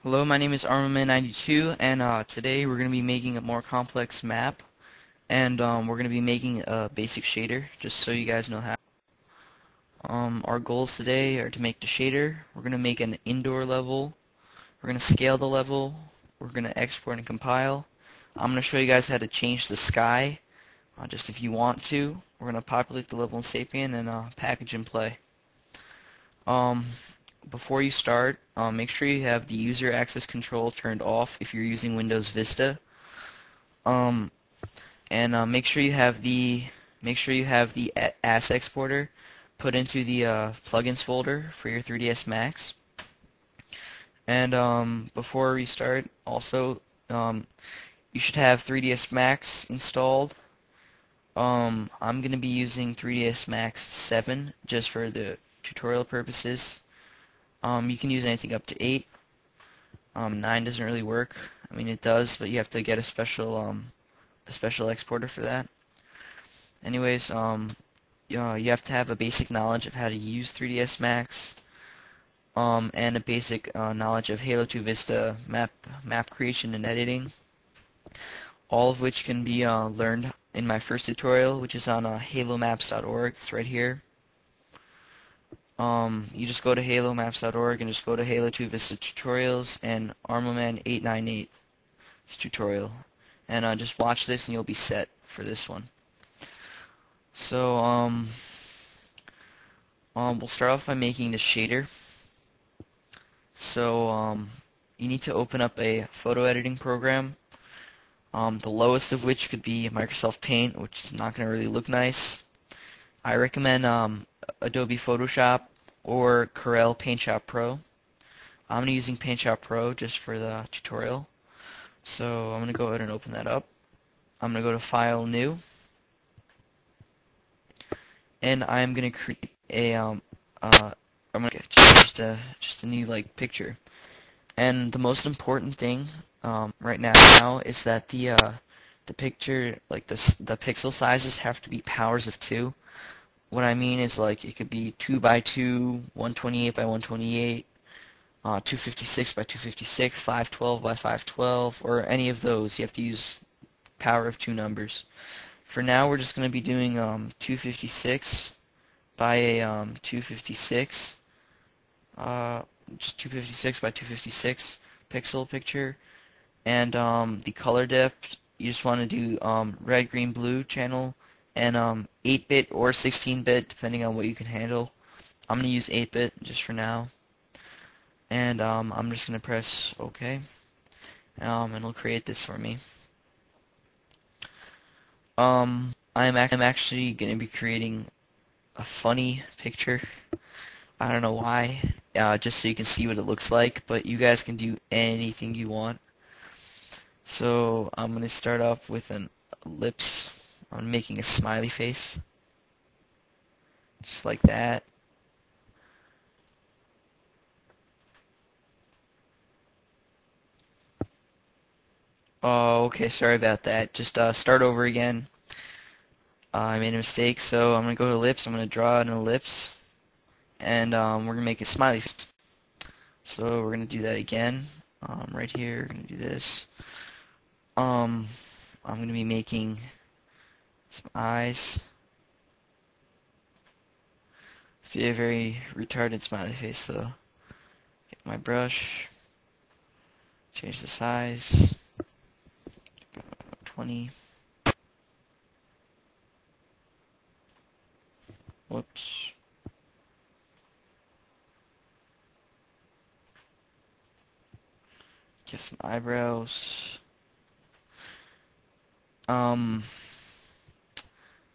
Hello, my name is Armament92, and today we're going to be making a more complex map, and we're going to be making a basic shader, just so you guys know how. Our goals today are to make the shader. We're going to make an indoor level. We're going to scale the level. We're going to export and compile. I'm going to show you guys how to change the sky, just if you want to. We're going to populate the level in Sapien and package and play. Um, Before you start, make sure you have the user access control turned off if you're using Windows Vista. Um, and make sure you have the AS exporter put into the plugins folder for your 3ds Max. And before we start, also you should have 3ds Max installed. I'm going to be using 3ds Max 7 just for the tutorial purposes. You can use anything up to 8. 9 doesn't really work. I mean, it does, but you have to get a special exporter for that. Anyways, you have to have a basic knowledge of how to use 3ds Max, and a basic knowledge of Halo 2 Vista map creation and editing, all of which can be learned in my first tutorial, which is on halomaps.org. It's right here. You just go to halomaps.org and just go to Halo 2 Vista tutorials and Armament 898 tutorial, and just watch this and you'll be set for this one. So we'll start off by making the shader. So you need to open up a photo editing program, the lowest of which could be Microsoft Paint, which is not going to really look nice. I recommend Adobe Photoshop or Corel PaintShop Pro. I'm going to be using PaintShop Pro just for the tutorial. So I'm going to go ahead and open that up. I'm going to go to File, New, and I'm going to create a I'm going to get just a new picture. And the most important thing right now is that the picture, the pixel sizes have to be powers of 2. What I mean is, it could be 2 by 2, 128 by 128, 256 by 256, 512 by 512, or any of those. You have to use power of 2 numbers. For now, we're just going to be doing 256 by a 256, just 256 by 256 pixel picture. And the color depth, you just want to do red, green, blue channel, and 8-bit or 16-bit, depending on what you can handle. I'm going to use 8-bit just for now. And I'm just going to press OK. And it'll create this for me. I'm actually going to be creating a funny picture. I don't know why, just so you can see what it looks like, but you guys can do anything you want. So I'm going to start off with an ellipse. I'm making a smiley face, just like that. Oh, okay, sorry about that. Just start over again. I made a mistake, so I'm going to go to ellipse. I'm going to draw an ellipse, and we're going to make a smiley face. So we're going to do that again. Right here, we're going to do this. I'm going to be making some eyes. It's be a very retarded smiley face, though. Get my brush. Change the size. 20. Whoops. Get some eyebrows.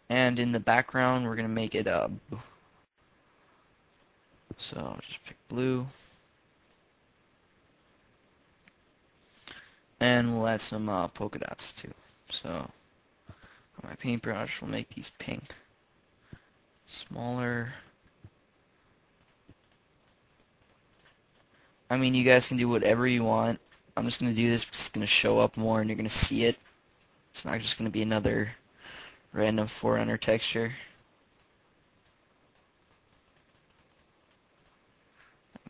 And in the background, we're going to make it blue. So I'll just pick blue. And we'll add some polka dots too. So on my paintbrush, we'll make these pink. Smaller. I mean, you guys can do whatever you want. I'm just going to do this because it's going to show up more and you're going to see it. It's not just going to be another random Forerunner texture.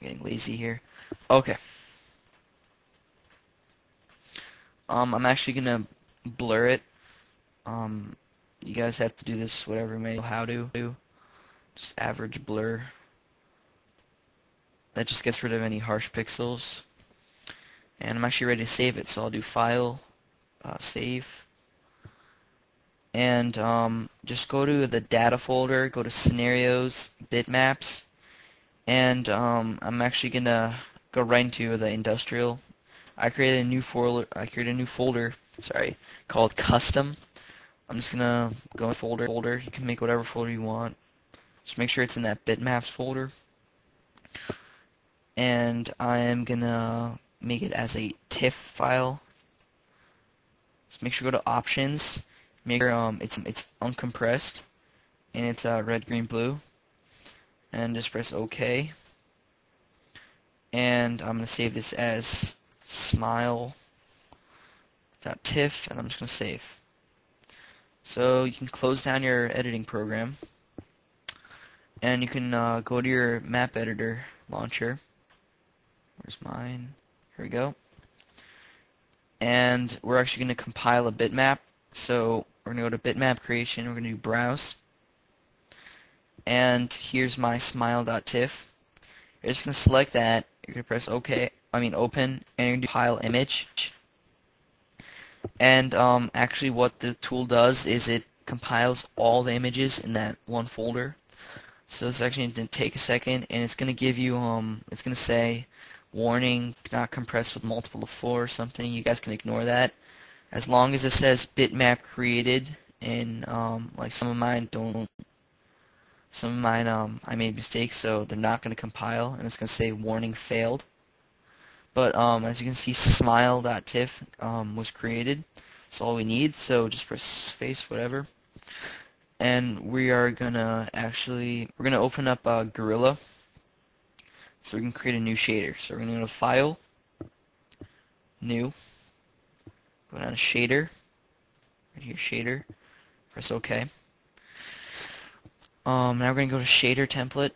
I'm getting lazy here. Okay. I'm actually gonna blur it. Um, you guys have to do this whatever you may know how to do. Just average blur. That just gets rid of any harsh pixels. And I'm actually ready to save it, so I'll do File, Save. And just go to the Data folder, go to Scenarios, Bitmaps, and I'm actually gonna go right into the industrial. I created a new folder. Sorry, called Custom. I'm just gonna go in folder. You can make whatever folder you want. Just make sure it's in that bitmaps folder. And I am gonna make it as a TIFF file. Just make sure to go to options. Make sure it's uncompressed and it's red, green, blue. And just press OK. And I'm gonna save this as smile.tiff, and I'm just gonna save. So you can close down your editing program, and you can go to your map editor launcher. Where's mine? Here we go. And we're actually going to compile a bitmap. So we're going to go to bitmap creation. We're going to do browse. And here's my smile.tiff. You're just going to select that. You're going to press OK. Open, and you're going to do compile image. And actually what the tool does is it compiles all the images in that one folder. So this actually didn't take a second, and it's going to give you it's going to say warning, not compressed with multiple of 4 or something. You guys can ignore that. As long as it says bitmap created, and like some of mine I made mistakes, so they're not going to compile, and it's going to say warning failed. But as you can see, smile.tiff was created. That's all we need, so just press space, whatever. And we're gonna open up Gorilla, so we can create a new shader. So we're gonna go to File, New, go down to Shader, right here, Shader, press OK. Now we're gonna go to Shader Template,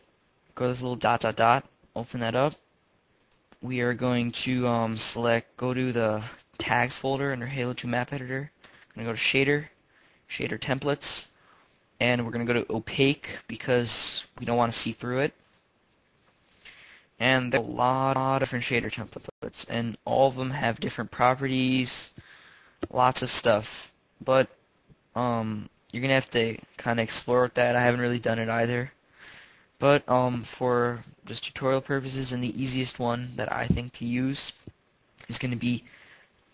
go to this little dot dot dot, open that up. We are going to go to the Tags folder under Halo 2 Map Editor. Gonna go to Shader, Shader Templates. And we're going to go to opaque because we don't want to see through it. And there are a lot of different shader templates, and all of them have different properties, lots of stuff. But you're going to have to kind of explore with that. I haven't really done it either. But for just tutorial purposes, and the easiest one that I think to use is going to be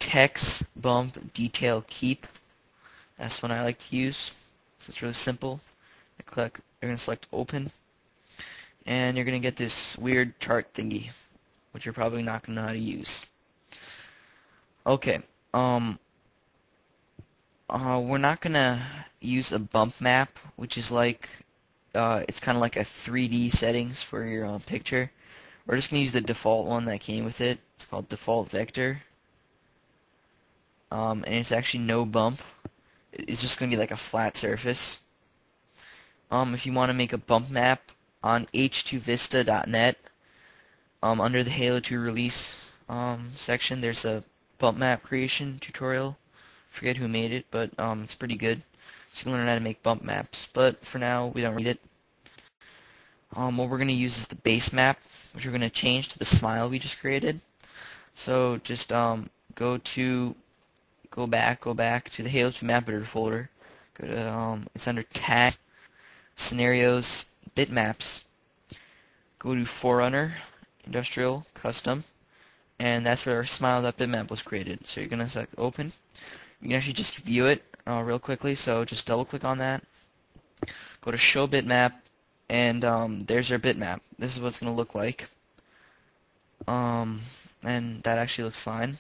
text bump detail keep. That's one I like to use. So it's really simple. You're going to select open, and you're going to get this weird chart thingy, which you're probably not going to know how to use. Okay, we're not going to use a bump map, which is like, it's kind of like a 3D settings for your picture. We're just going to use the default one that came with it. It's called default vector, and it's actually no bump. It's just going to be like a flat surface. If you want to make a bump map on h2vista.net, under the Halo 2 release section, there's a bump map creation tutorial. Forget who made it, but it's pretty good. So you can learn how to make bump maps. But for now, we don't need it. What we're going to use is the base map, which we're going to change to the smile we just created. So just go back to the Halo 2 Map Editor folder. Go to it's under Tags, Scenarios, Bitmaps. Go to Forerunner, Industrial, Custom, and that's where our smile.bitmap was created. So you're gonna select Open. You can actually just view it real quickly. So just double click on that. Go to Show Bitmap, and there's our bitmap. This is what it's gonna look like. And that actually looks fine.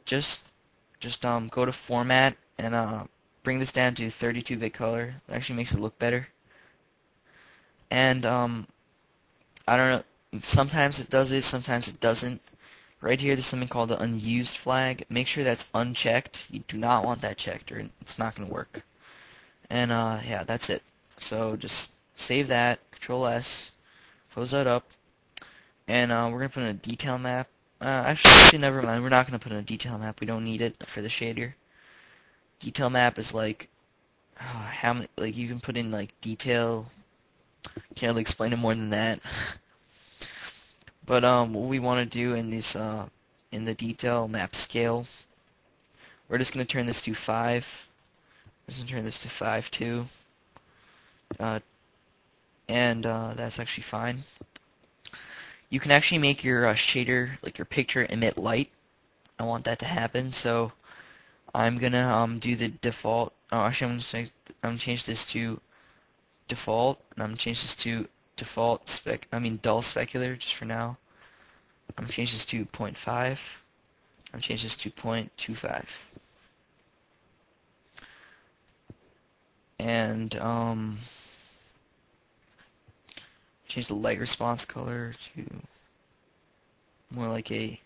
Just go to Format and bring this down to 32-bit color. That actually makes it look better. And I don't know, sometimes it does it, sometimes it doesn't. Right here there's something called the unused flag. Make sure that's unchecked. You do not want that checked or it's not going to work. And yeah, that's it. So just save that, Control S, close that up, and we're going to put in a detail map. Actually, never mind. We're not going to put in a detail map. We don't need it for the shader. Detail map is like how many, like you can put in like detail. Can't really explain it more than that. But what we want to do in this in the detail map scale, we're just going to turn this to 5. We're just going to turn this to 5 too. And that's actually fine. You can actually make your shader, like your picture, emit light. I want that to happen, so I'm gonna do the default. Oh, actually, I'm gonna change this to default, and I'm gonna change this to default dull specular just for now. I'm gonna change this to 0.5. I'm gonna change this to 0.25. And change the light response color to more like a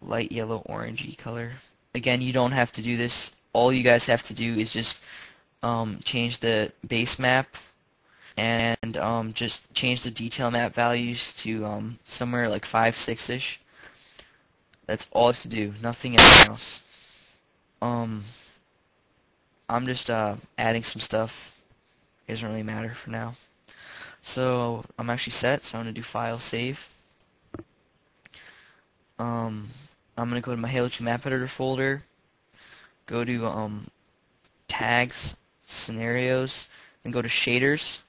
light yellow orangey color. Again, you don't have to do this. All you guys have to do is just change the base map and just change the detail map values to somewhere like 5, 6-ish. That's all you have to do. Nothing else. I'm just adding some stuff. It doesn't really matter for now. So I'm actually set, so I'm going to do File, Save. I'm going to go to my Halo 2 Map Editor folder, go to Tags, Scenarios, then go to Shaders.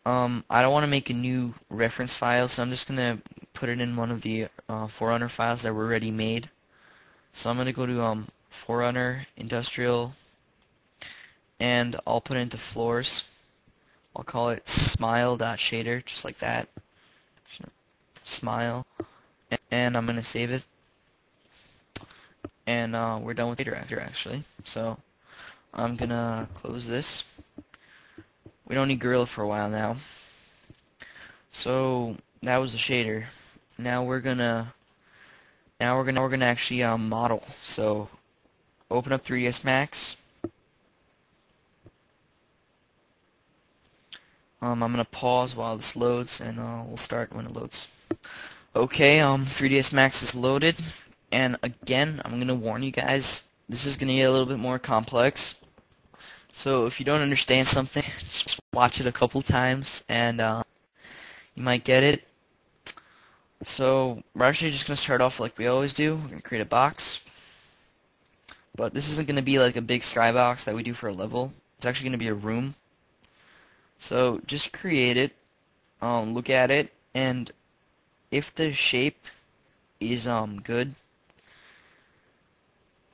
I don't want to make a new reference file, so I'm just going to put it in one of the Forerunner files that were already made. So I'm going to go to Forerunner, Industrial, and I'll put it into Floors. I'll call it smile.shader, just like that. Smile. And I'm going to save it. And we're done with shader actually. So I'm going to close this. We don't need Gorilla for a while now. So that was the shader. Now we're gonna actually model. So open up 3ds Max. I'm gonna pause while this loads, and we'll start when it loads. Okay, 3ds Max is loaded, and again, I'm gonna warn you guys, this is gonna get a little bit more complex. So if you don't understand something, just watch it a couple times, and you might get it. So we're actually just gonna start off like we always do. We're gonna create a box, but this isn't gonna be like a big skybox that we do for a level. It's actually gonna be a room. So just create it, look at it, and if the shape is good,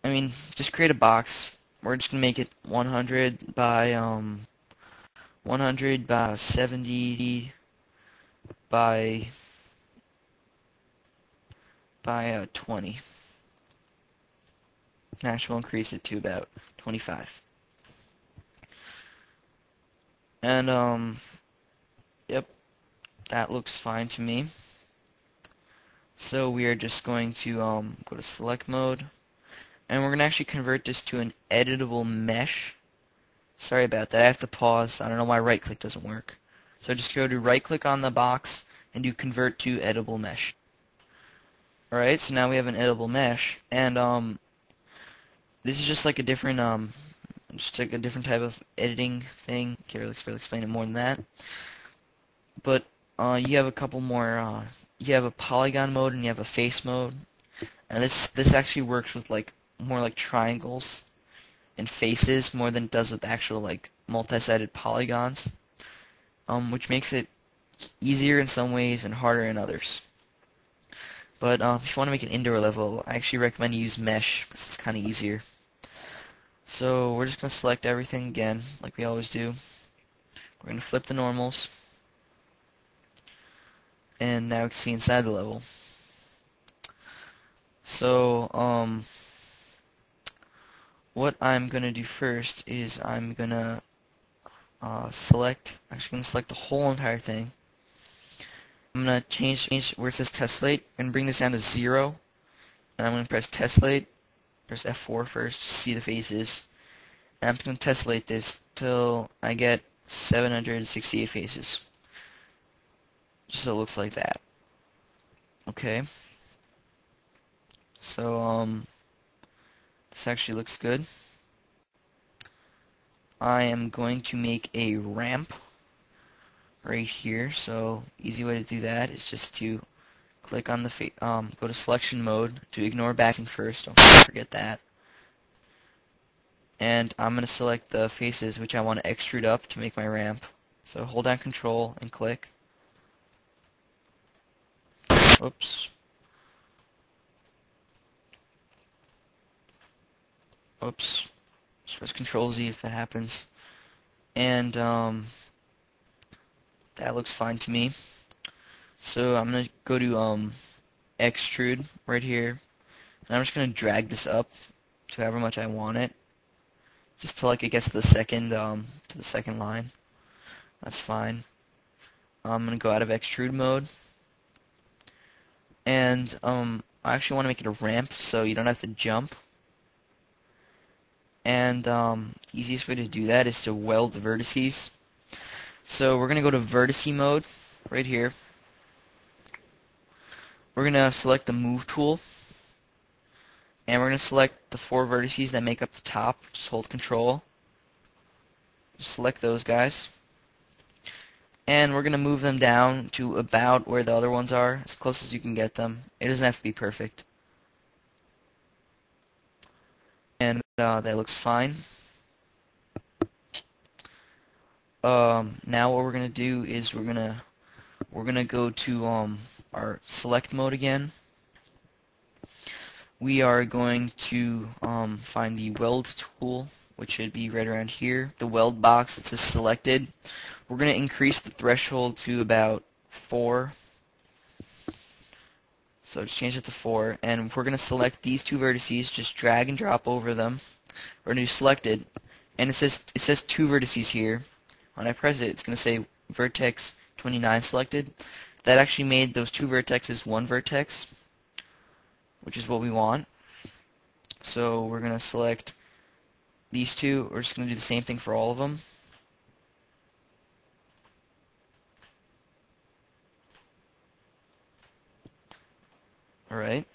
I mean, just create a box. We're just gonna make it 100 by 70 by 20. Actually, we'll increase it to about 25. And yep, that looks fine to me. So we are just going to go to select mode, and we're going to actually convert this to an editable mesh. Sorry about that, I have to pause. I don't know why right click doesn't work. So just go to right click on the box and do convert to editable mesh. Alright, so now we have an editable mesh, and this is just like a different type of editing thing. Can't really explain it more than that. But you have a couple more. You have a polygon mode and you have a face mode, and this actually works with like more like triangles and faces more than it does with actual like multi-sided polygons, which makes it easier in some ways and harder in others. But if you want to make an indoor level, I actually recommend you use mesh because it's kind of easier. So we're just going to select everything again, like we always do. We're going to flip the normals. And now we can see inside the level. So, what I'm going to do first is I'm going to select the whole entire thing. I'm going to change where it says tessellate and bring this down to 0. And I'm going to press tessellate. Press F4 first to see the faces. And I'm going to tessellate this till I get 768 faces. Just so it looks like that. Okay. So this actually looks good. I am going to make a ramp right here. So easy way to do that is just to click on the go to selection mode to ignore backspacing first. Don't forget that. And I'm going to select the faces which I want to extrude up to make my ramp. So hold down Control and click. Oops. Oops. Just press Control Z if that happens. And that looks fine to me. So I'm going to go to extrude right here. And I'm just going to drag this up to however much I want it. Just till like it gets to the second line. That's fine. I'm going to go out of extrude mode. And I actually want to make it a ramp so you don't have to jump. And the easiest way to do that is to weld the vertices. So we're going to go to vertice mode right here. We're going to select the move tool. And we're going to select the 4 vertices that make up the top. Just hold Control. Just select those guys. And we're going to move them down to about where the other ones are, as close as you can get them. It doesn't have to be perfect. And that looks fine. Now what we're going to do is we're going to go to our select mode again. We are going to find the weld tool, which should be right around here. The weld box that says selected. We're going to increase the threshold to about 4. So just change it to 4. And we're going to select these 2 vertices. Just drag and drop over them. We're going to do selected. And it says 2 vertices here. When I press it, it's going to say vertex 29 selected. That actually made those 2 vertexes 1 vertex, which is what we want. So we're going to select these 2. We're just going to do the same thing for all of them. Alright.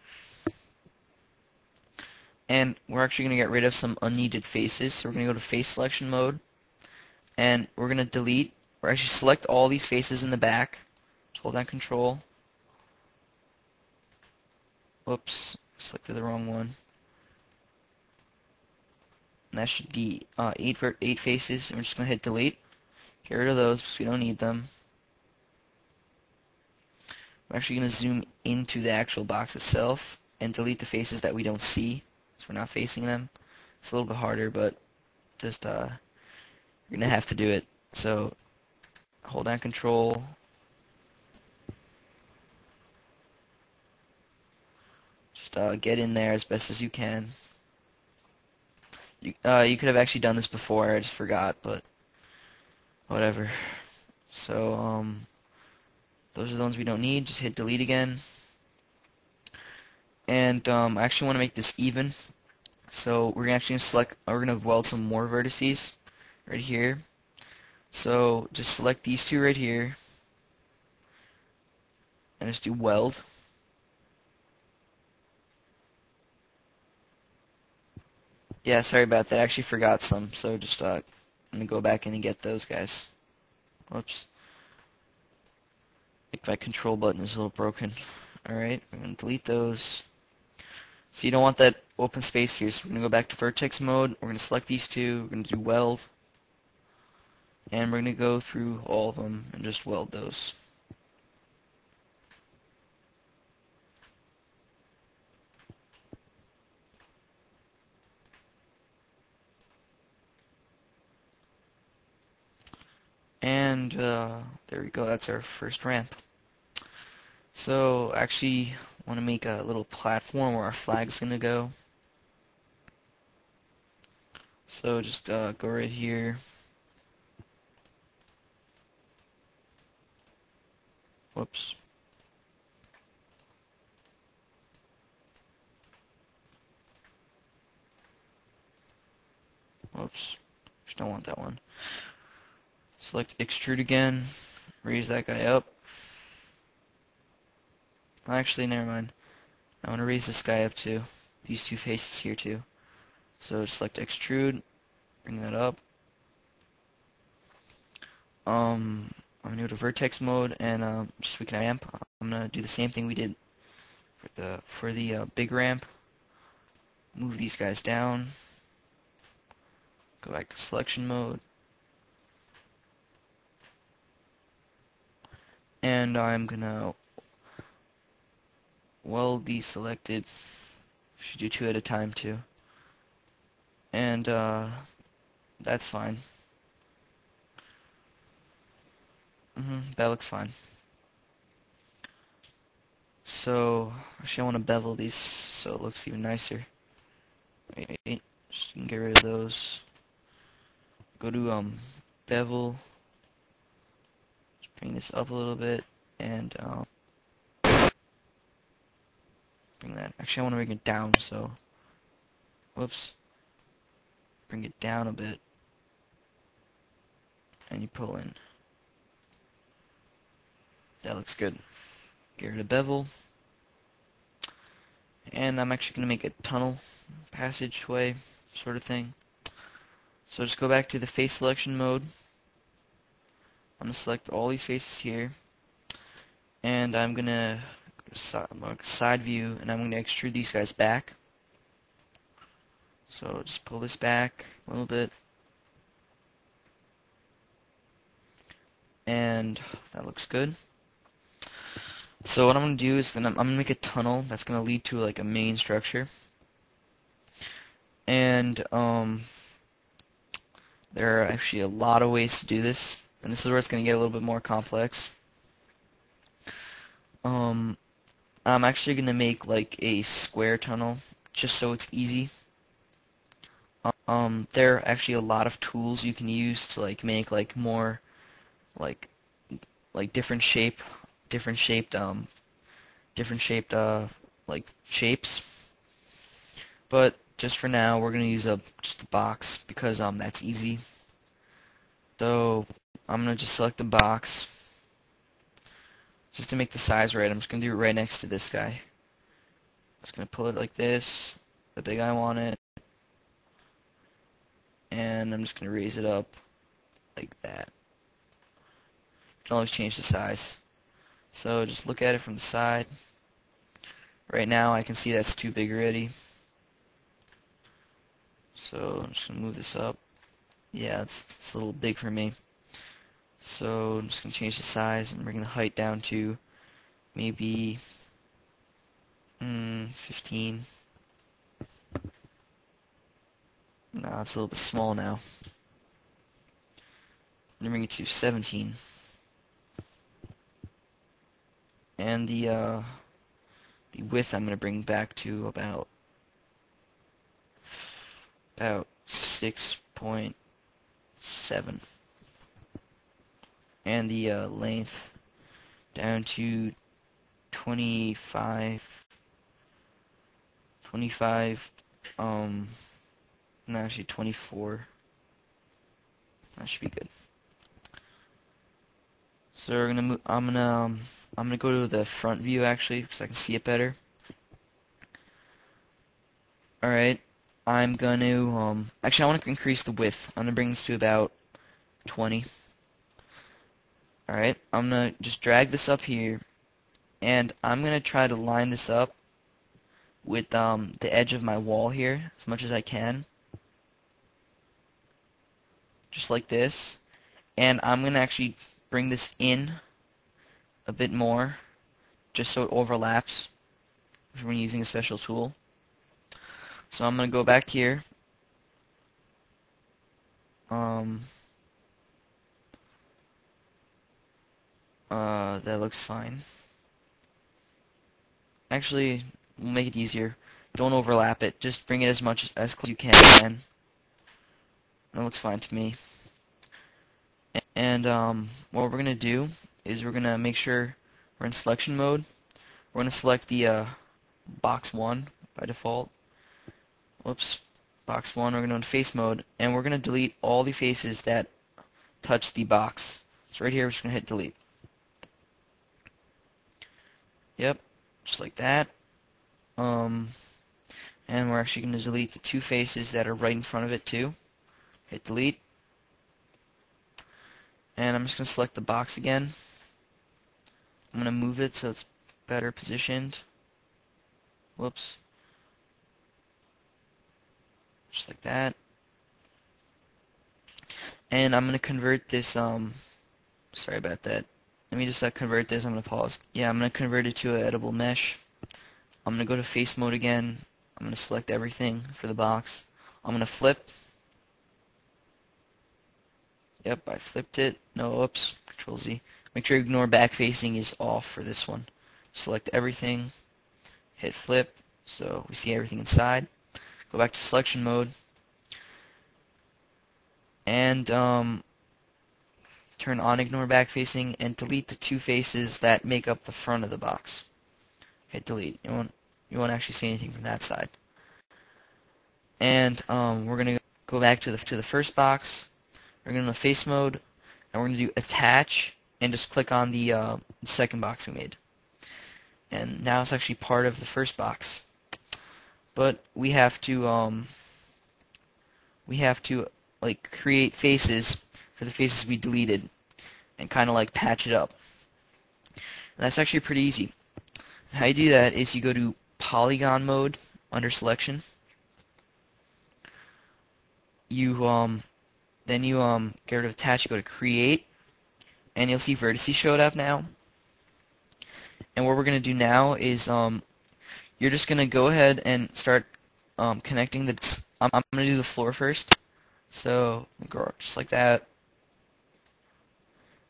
And we're actually going to get rid of some unneeded faces. So we're going to go to face selection mode. And we're going to delete, or actually select all these faces in the back. Just hold down Control. Whoops, selected the wrong one. And that should be 8 faces. And we're just going to hit delete. Get rid of those because we don't need them. We're actually going to zoom into the actual box itself and delete the faces that we don't see, so we're not facing them. It's a little bit harder, but just you're going to have to do it. So hold down Control. Just get in there as best as you can. You could have actually done this before. I just forgot, but whatever. So those are the ones we don't need. Just hit delete again. And I actually want to make this even. So we're actually going to weld some more vertices right here. So just select these 2 right here. And just do weld. Yeah, sorry about that. I actually forgot some. So just I'm going to go back in and get those guys. Whoops. I think my control button is a little broken. Alright, I'm going to delete those. So you don't want that open space here, so we're going to go back to vertex mode. We're going to select these 2. We're going to do weld. And we're going to go through all of them and just weld those. And there we go, that's our first ramp. So actually want to make a little platform where our flag's going to go. So just go right here. Whoops. Whoops. Just don't want that one. Select extrude again. Raise that guy up. Actually, never mind. I want to raise this guy up too. These two faces here too. So just select extrude, bring that up. I'm gonna go to vertex mode and just so we can ramp. I'm gonna do the same thing we did for the big ramp. Move these guys down. Go back to selection mode. And I'm gonna weld these selected. Should do two at a time too. And that's fine. That looks fine. So actually I want to bevel these so it looks even nicer. Wait, just can get rid of those. Go to bevel. Just bring this up a little bit and bring that. Actually I want to bring it down, so whoops. Bring it down a bit. And you pull in. That looks good. Get rid of bevel. And I'm actually going to make a tunnel passageway sort of thing. So just go back to the face selection mode. I'm going to select all these faces here. And I'm going to mark side view, and I'm going to extrude these guys back. So just pull this back a little bit. And that looks good. So what I'm going to do is I'm going to make a tunnel that's going to lead to like a main structure. And there are actually a lot of ways to do this. And this is where it's going to get a little bit more complex. I'm actually going to make like a square tunnel just so it's easy. There are actually a lot of tools you can use to like make like more like different shaped like shapes. But just for now we're gonna use just a box because that's easy. So I'm gonna just select the box just to make the size right. I'm just gonna do it right next to this guy. Just gonna pull it like this, the big I want it, and I'm just gonna raise it up like that. You can always change the size. So just look at it from the side. Right now I can see that's too big already. So I'm just going to move this up. Yeah, it's a little big for me. So I'm just going to change the size and bring the height down to maybe 15. No, it's a little bit small now. I'm going to bring it to 17. And the width I'm going to bring back to about 6.7, and the length down to 25. No, actually 24. That should be good. So we're gonna move. I'm gonna go to the front view actually because I can see it better. All right. I'm going to, actually I want to increase the width. I'm going to bring this to about 20. Alright, I'm going to just drag this up here, and I'm going to try to line this up with the edge of my wall here as much as I can. Just like this. And I'm going to actually bring this in a bit more, just so it overlaps when using a special tool. So I'm going to go back here. That looks fine. Actually, we'll make it easier. Don't overlap it. Just bring it as close as you can. That looks fine to me. And what we're going to do is we're going to make sure we're in selection mode. We're going to select the box 1 by default. Whoops. Box 1, we're going to go in face mode, and we're going to delete all the faces that touch the box. So right here, we're just going to hit delete. Yep, just like that. Um, and we're actually going to delete the two faces that are right in front of it too. Hit delete. And I'm just going to select the box again. I'm going to move it so it's better positioned. Whoops. Just like that. And I'm going to convert this, sorry about that. Let me just convert this. I'm going to pause. Yeah, I'm going to convert it to an editable mesh. I'm going to go to face mode again. I'm going to select everything for the box. I'm going to flip. Yep, I flipped it. No, oops. Control Z. Make sure ignore back facing is off for this one. Select everything. Hit flip. So we see everything inside. Go back to selection mode. And turn on ignore back facing and delete the two faces that make up the front of the box. Hit delete. You won't actually see anything from that side. And we're gonna go back to the first box. We're gonna go to face mode, and we're gonna do attach, and just click on the second box we made. And now it's actually part of the first box. But we have to like create faces for the faces we deleted, and kind of like patch it up. And that's actually pretty easy. How you do that is you go to polygon mode under selection. You then you get rid of attach. You go to create, and you'll see vertices showed up now. And what we're gonna do now is you're just gonna go ahead and start connecting the. I'm gonna do the floor first. So go just like that,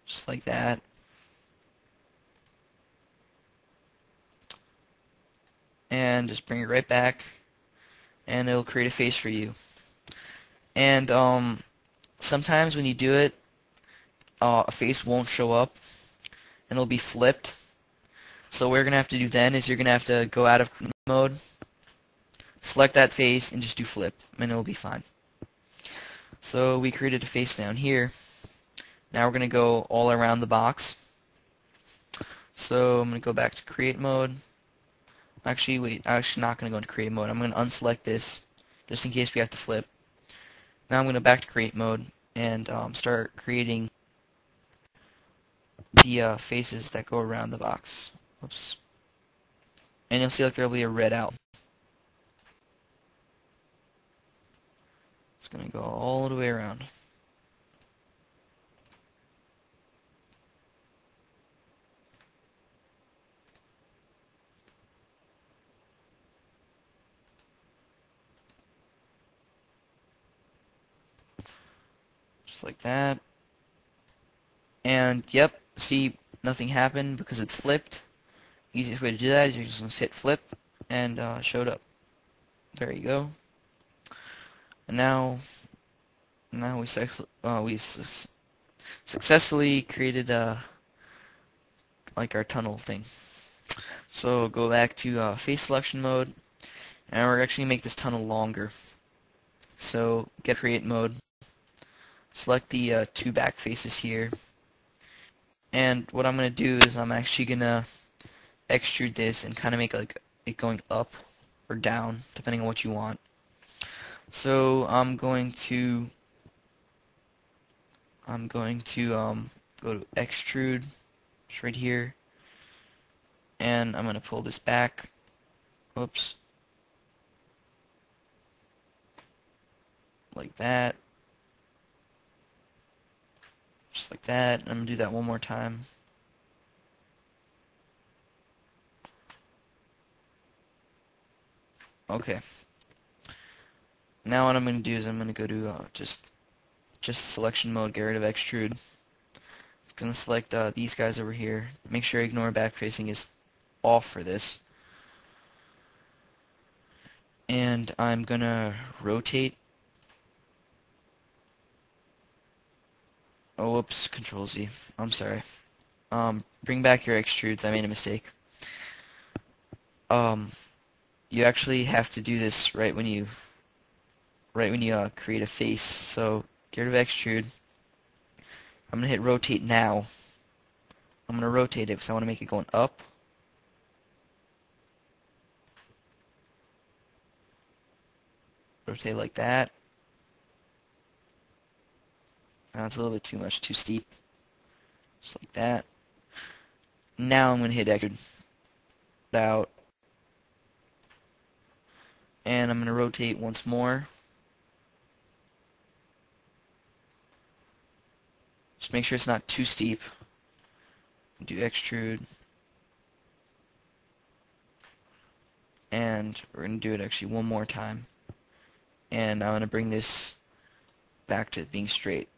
just like that. And just bring it right back, and it'll create a face for you. And sometimes when you do it, a face won't show up, and it'll be flipped. So what you're gonna have to do then is you're gonna have to go out of mode, select that face, and just do flip, and it'll be fine. So we created a face down here. Now we're gonna go all around the box. So I'm gonna go back to create mode. Actually, wait, I'm actually not going to go into create mode. I'm going to unselect this, just in case we have to flip. Now I'm going to back to create mode, and start creating the faces that go around the box. Oops. And you'll see like there will be a red out. It's going to go all the way around. Just like that. And yep, see, nothing happened because it's flipped. Easiest way to do that is you just hit flip, and it showed up. There you go. And now we successfully created like our tunnel thing. So go back to face selection mode, and we're actually make this tunnel longer. So get create mode, select the two back faces here, and what I'm gonna do is I'm actually gonna extrude this and kind of make like it going up or down depending on what you want. So I'm going to go to extrude, just right here, and I'm gonna pull this back. Oops. Like that. Just like that. I'm gonna do that one more time. Okay. Now what I'm gonna do is I'm gonna go to just selection mode, get rid of extrude. I'm gonna select these guys over here. Make sure ignore back facing is off for this. And I'm gonna rotate. Oh, whoops, Control Z. I'm sorry. Bring back your extrudes. I made a mistake. You actually have to do this right when you create a face. So get rid of extrude. I'm gonna hit rotate now. I'm gonna rotate it because I want to make it going up. rotate like that. That's a little bit too much, too steep. Just like that. Now I'm going to hit extrude out. And I'm going to rotate once more. Just make sure it's not too steep. Do extrude. And we're going to do it actually one more time. And I'm going to bring this back to being straight.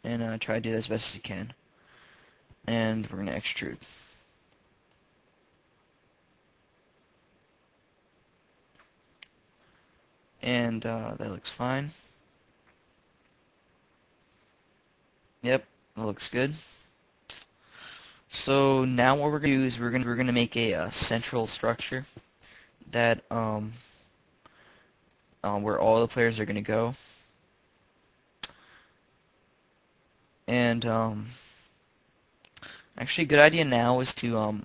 And try to do that as best as you can. And we're going to extrude. And that looks fine. Yep, that looks good. So now what we're gonna do is we're gonna make a central structure that where all the players are gonna go. And actually, a good idea now is to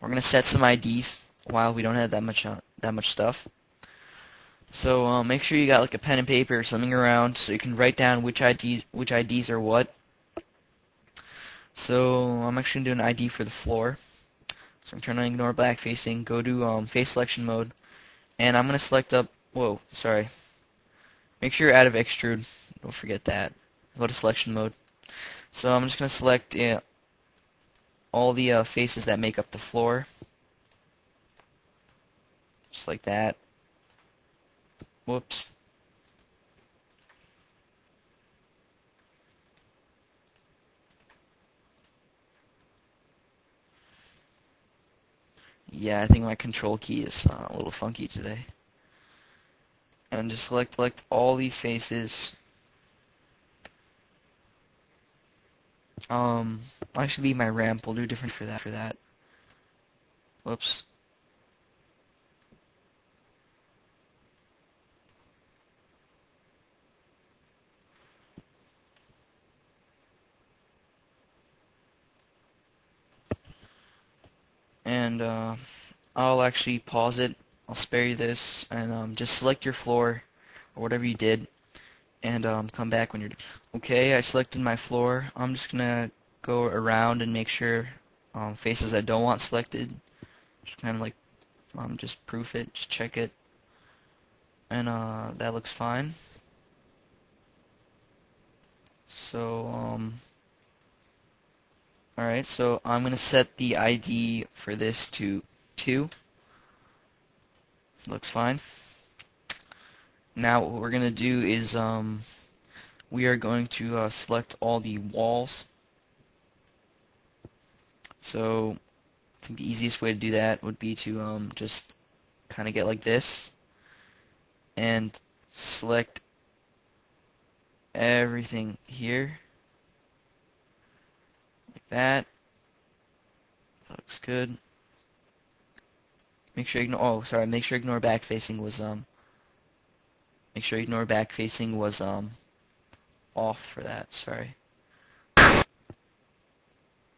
we're gonna set some IDs while we don't have that much stuff. So make sure you got like a pen and paper or something around so you can write down which IDs are what. So I'm actually going to do an ID for the floor. So I'm turn on ignore back facing, go to face selection mode, and I'm going to select up, whoa, sorry. Make sure you're out of extrude, don't forget that. Go to selection mode. So I'm just going to select all the faces that make up the floor. Just like that. Whoops. Yeah, I think my control key is a little funky today. And just select all these faces. I'll actually leave my ramp. We'll do different for that. Whoops. And I'll actually pause it. I'll spare you this, and just select your floor or whatever you did, and come back when you're done. Okay, I selected my floor. I'm just gonna go around and make sure faces I don't want selected. Just kind of like just proof it, just check it, and that looks fine. So alright, so I'm gonna set the ID for this to 2. Looks fine. Now what we're gonna do is we are going to select all the walls. So I think the easiest way to do that would be to just kind of get like this and select everything here like that. That looks good. Make sure you ignore. Oh, sorry. Make sure ignore back facing was Make sure ignore back facing was off for that. Sorry.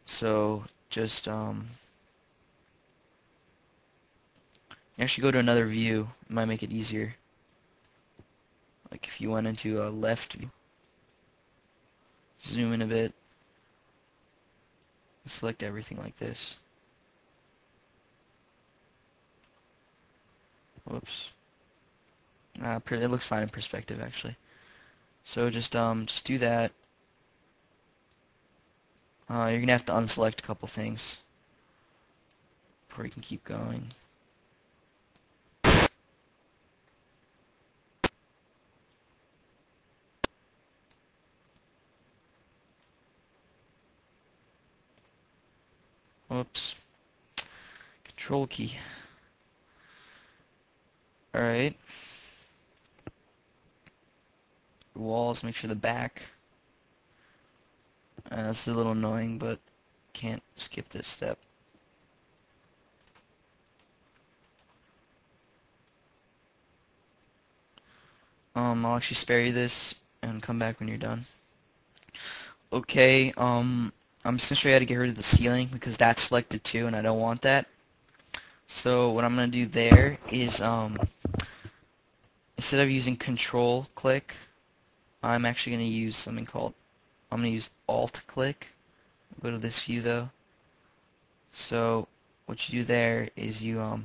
So just you actually go to another view. It might make it easier. Like if you went into a left view, zoom in a bit, select everything like this. Whoops. It looks fine in perspective actually. So just do that. You're gonna have to unselect a couple things before you can keep going. Whoops. Control key. Alright. Walls, make sure the back. This is a little annoying, but can't skip this step. I'll actually spare you this and come back when you're done. Okay, I'm just gonna show you how to get rid of the ceiling because that's selected too, and I don't want that. So what I'm gonna do there is instead of using control click, I'm actually gonna use something called, I'm gonna use alt click. Go to this view though. So what you do there is you well,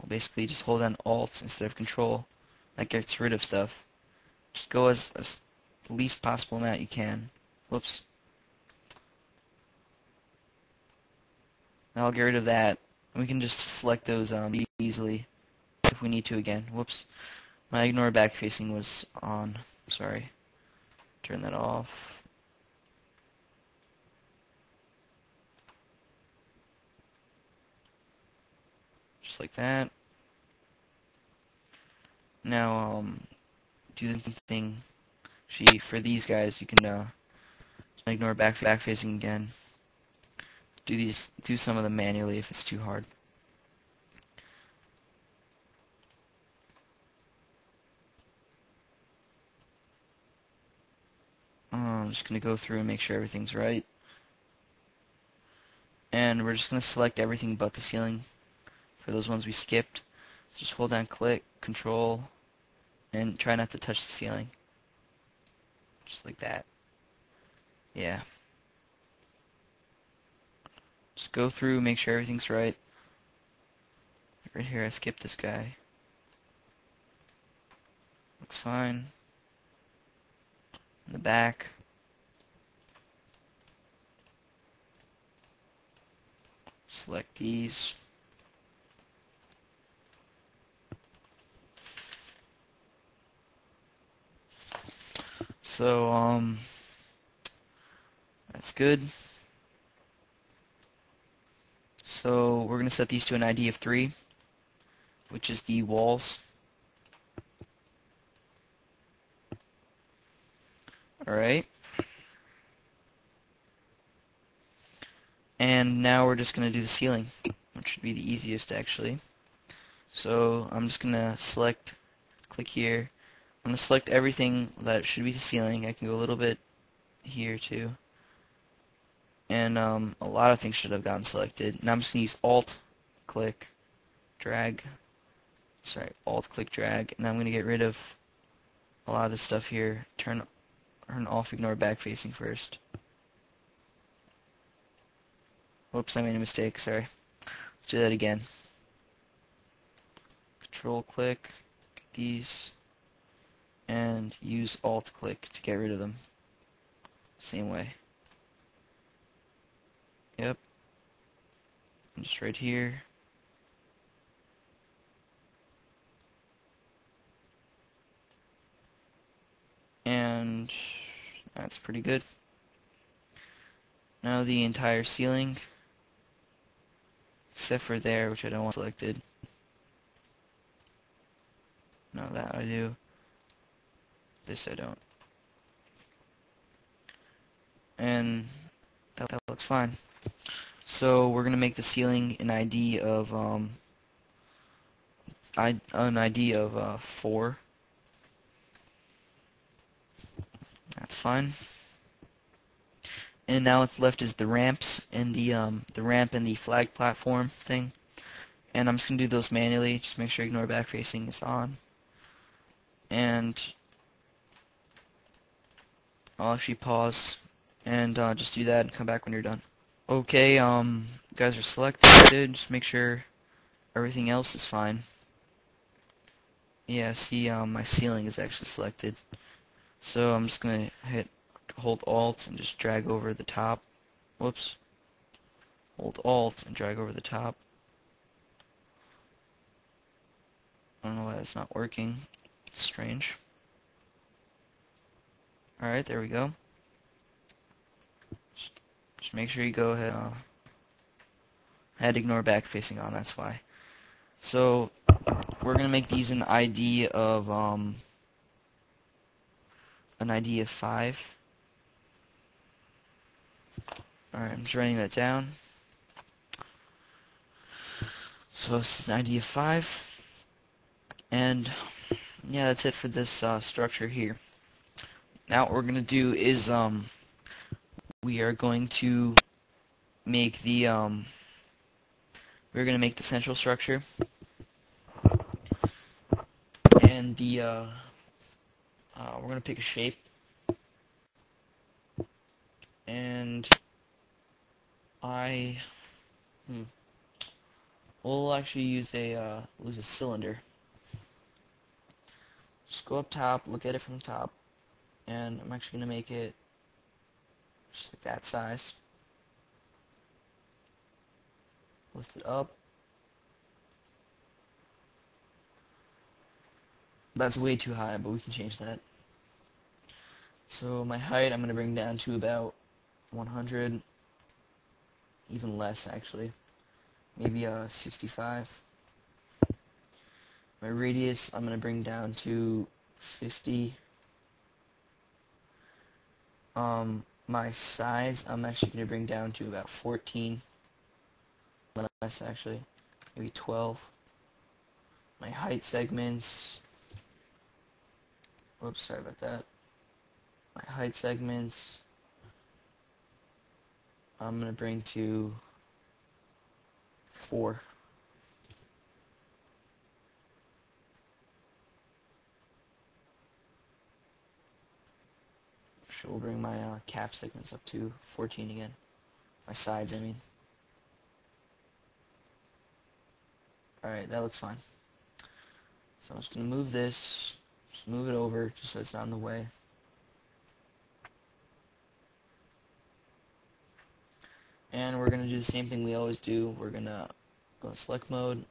basically just hold down alt instead of control. That gets rid of stuff. Just go as the least possible amount you can. Whoops. Now I'll get rid of that. We can just select those easily if we need to again. Whoops. My ignore back facing was on. Sorry. Turn that off. Just like that. Now do the thing. See, for these guys you can ignore back facing again. Do some of them manually if it's too hard. I'm just going to go through and make sure everything's right. And we're just going to select everything but the ceiling for those ones we skipped. Just hold down click, control, and try not to touch the ceiling. Just like that. Yeah. Just go through, make sure everything's right. Right here I skipped this guy. Looks fine. In the back. Select these. So, that's good. So, we're going to set these to an ID of 3, which is the walls. Alright. And now we're just going to do the ceiling, which should be the easiest actually. So, I'm just going to click here. I'm going to select everything that should be the ceiling. I can go a little bit here too. And a lot of things should have gotten selected. Now I'm just going to use Alt-click, drag. Sorry, Alt-click, drag. And I'm going to get rid of a lot of this stuff here. Turn off ignore back facing first. Whoops, I made a mistake, sorry. Let's do that again. Control-click, get these. And use Alt-click to get rid of them. Same way. Yep. And just right here. And that's pretty good. Now the entire ceiling, except for there, which I don't want selected. No, that I do. This I don't. And that looks fine. So we're gonna make the ceiling an ID of an ID of 4. That's fine. And now what's left is the ramps and the ramp and the flag platform thing. And I'm just gonna do those manually. Just make sure ignore back facing is on. And I'll actually pause and just do that and come back when you're done. Okay, you guys are selected. Just make sure everything else is fine. Yeah, see, my ceiling is actually selected. So I'm just gonna hold Alt and just drag over the top. Whoops. Hold Alt and drag over the top. I don't know why that's not working. It's strange. Alright, there we go. Just make sure you go ahead. I had ignore back facing on, that's why. So we're gonna make these an ID of 5. Alright, I'm just writing that down. So this is an ID of 5. And yeah, that's it for this structure here. Now what we're gonna do is we are going to make the we're going to make the central structure, and we're going to pick a shape, and we'll actually use a cylinder. Just go up top, look at it from the top, and I'm actually going to make it just like that size. Lift it up. That's way too high, but we can change that. So my height I'm going to bring down to about 100, even less actually, maybe 65. My radius I'm going to bring down to 50. My size I'm actually going to bring down to about 14, less actually, maybe 12. My height segments, whoops, sorry about that. My height segments I'm going to bring to 4. So we'll bring my cap segments up to 14 again. My sides, I mean. Alright, that looks fine. So I'm just going to move this, just move it over just so it's not in the way. And we're going to do the same thing we always do. We're going to go to select mode.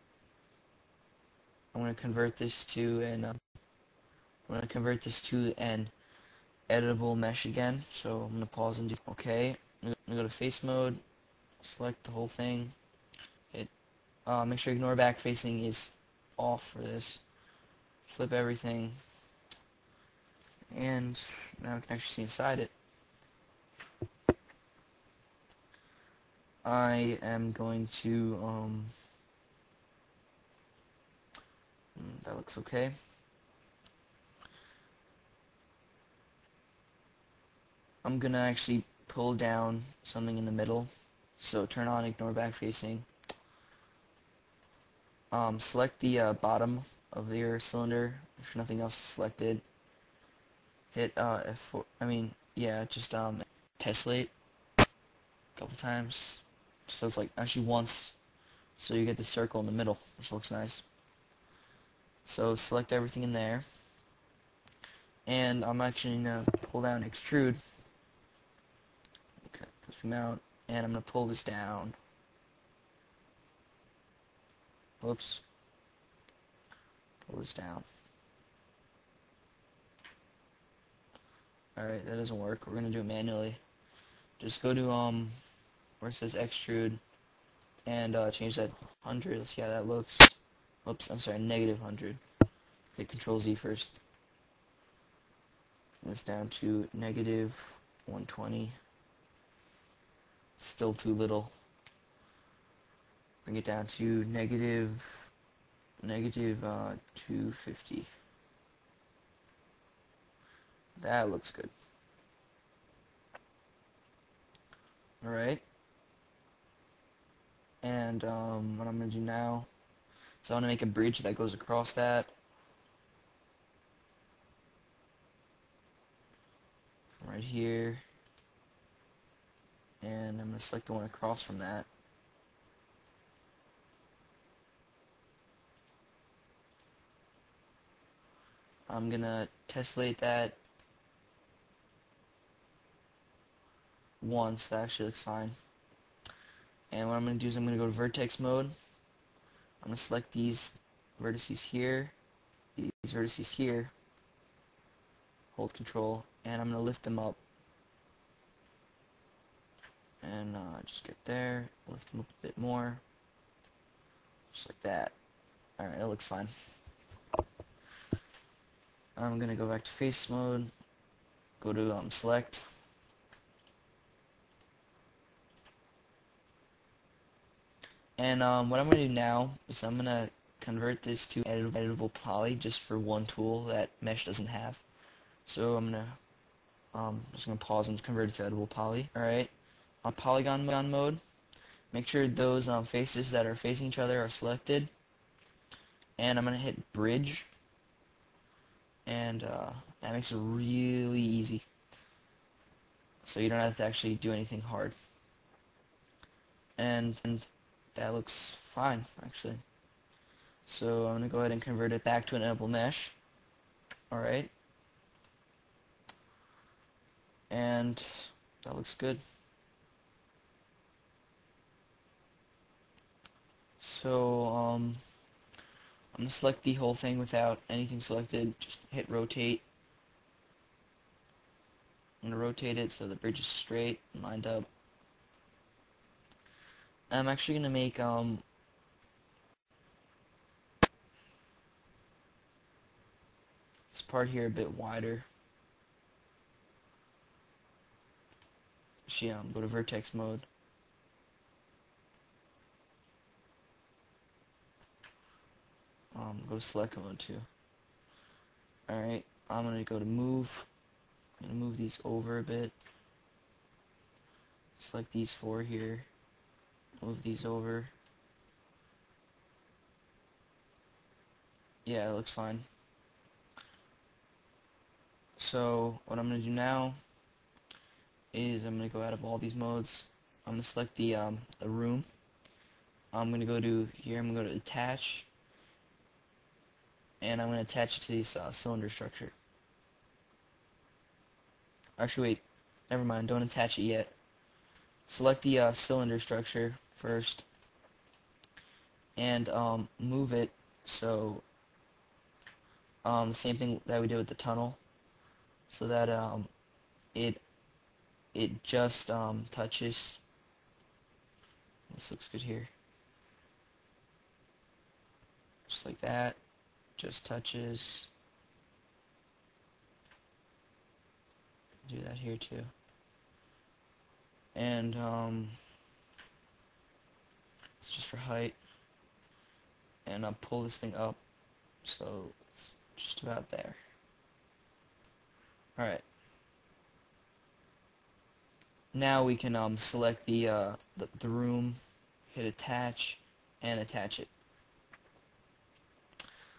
I'm going to convert this to an editable mesh again. So I'm going to pause and do OK. I'm going to go to face mode, select the whole thing. Make sure ignore back facing is off for this. Flip everything, and now we can actually see inside it. I am going to that looks okay. I'm gonna actually pull down something in the middle, so turn on ignore back facing. Select the bottom of your cylinder if nothing else is selected. Hit F4, just tessellate a couple times, so it's like actually once, so you get the circle in the middle, which looks nice. So select everything in there, and I'm actually going to pull down extrude. Okay, zoom out, and I'm going to pull this down. Whoops. Pull this down. Alright, that doesn't work. We're going to do it manually. Just go to where it says extrude, and change that 100. Let's see how that looks. Oops, I'm sorry, -100. Hit Control Z first. This down to -120. Still too little. Bring it down to negative 250. That looks good. Alright. And what I'm going to do now is I want to make a bridge that goes across that. Right here. And I'm going to select the one across from that. I'm going to tessellate that once. That actually looks fine. And what I'm going to do is I'm going to go to vertex mode. I'm going to select these vertices here, these vertices here, hold Control, and I'm going to lift them up. And just get there, lift them up a bit more, just like that. Alright, that looks fine. I'm going to go back to face mode, go to select, and what I'm going to do now is I'm going to convert this to editable poly just for one tool that Mesh doesn't have. So I'm going to just going to pause and convert it to editable poly. Alright, on polygon mode, Make sure those faces that are facing each other are selected, and I'm going to hit bridge, and that makes it really easy, so you don't have to actually do anything hard. And that looks fine, actually. So I'm going to go ahead and convert it back to an editable mesh. Alright. And that looks good. So I'm going to select the whole thing without anything selected. Just hit rotate. I'm going to rotate it so the bridge is straight and lined up. I'm actually going to make this part here a bit wider. Actually, go to vertex mode. Go to select mode too. Alright, I'm going to go to move. I'm going to move these over a bit. Select these four here. Move these over. Yeah, it looks fine. So what I'm going to do now is I'm going to go out of all these modes. I'm going to select the room. I'm going to go to here. I'm going to go to attach, and I'm going to attach it to this cylinder structure. Actually, wait. Never mind. Don't attach it yet. Select the cylinder structure first, and move it so the same thing that we did with the tunnel, so that it just touches. This looks good here. Just like that. Just touches. Do that here too. And it's just for height. And I'll pull this thing up so it's just about there. Alright. Now we can select the room, hit attach, and attach it.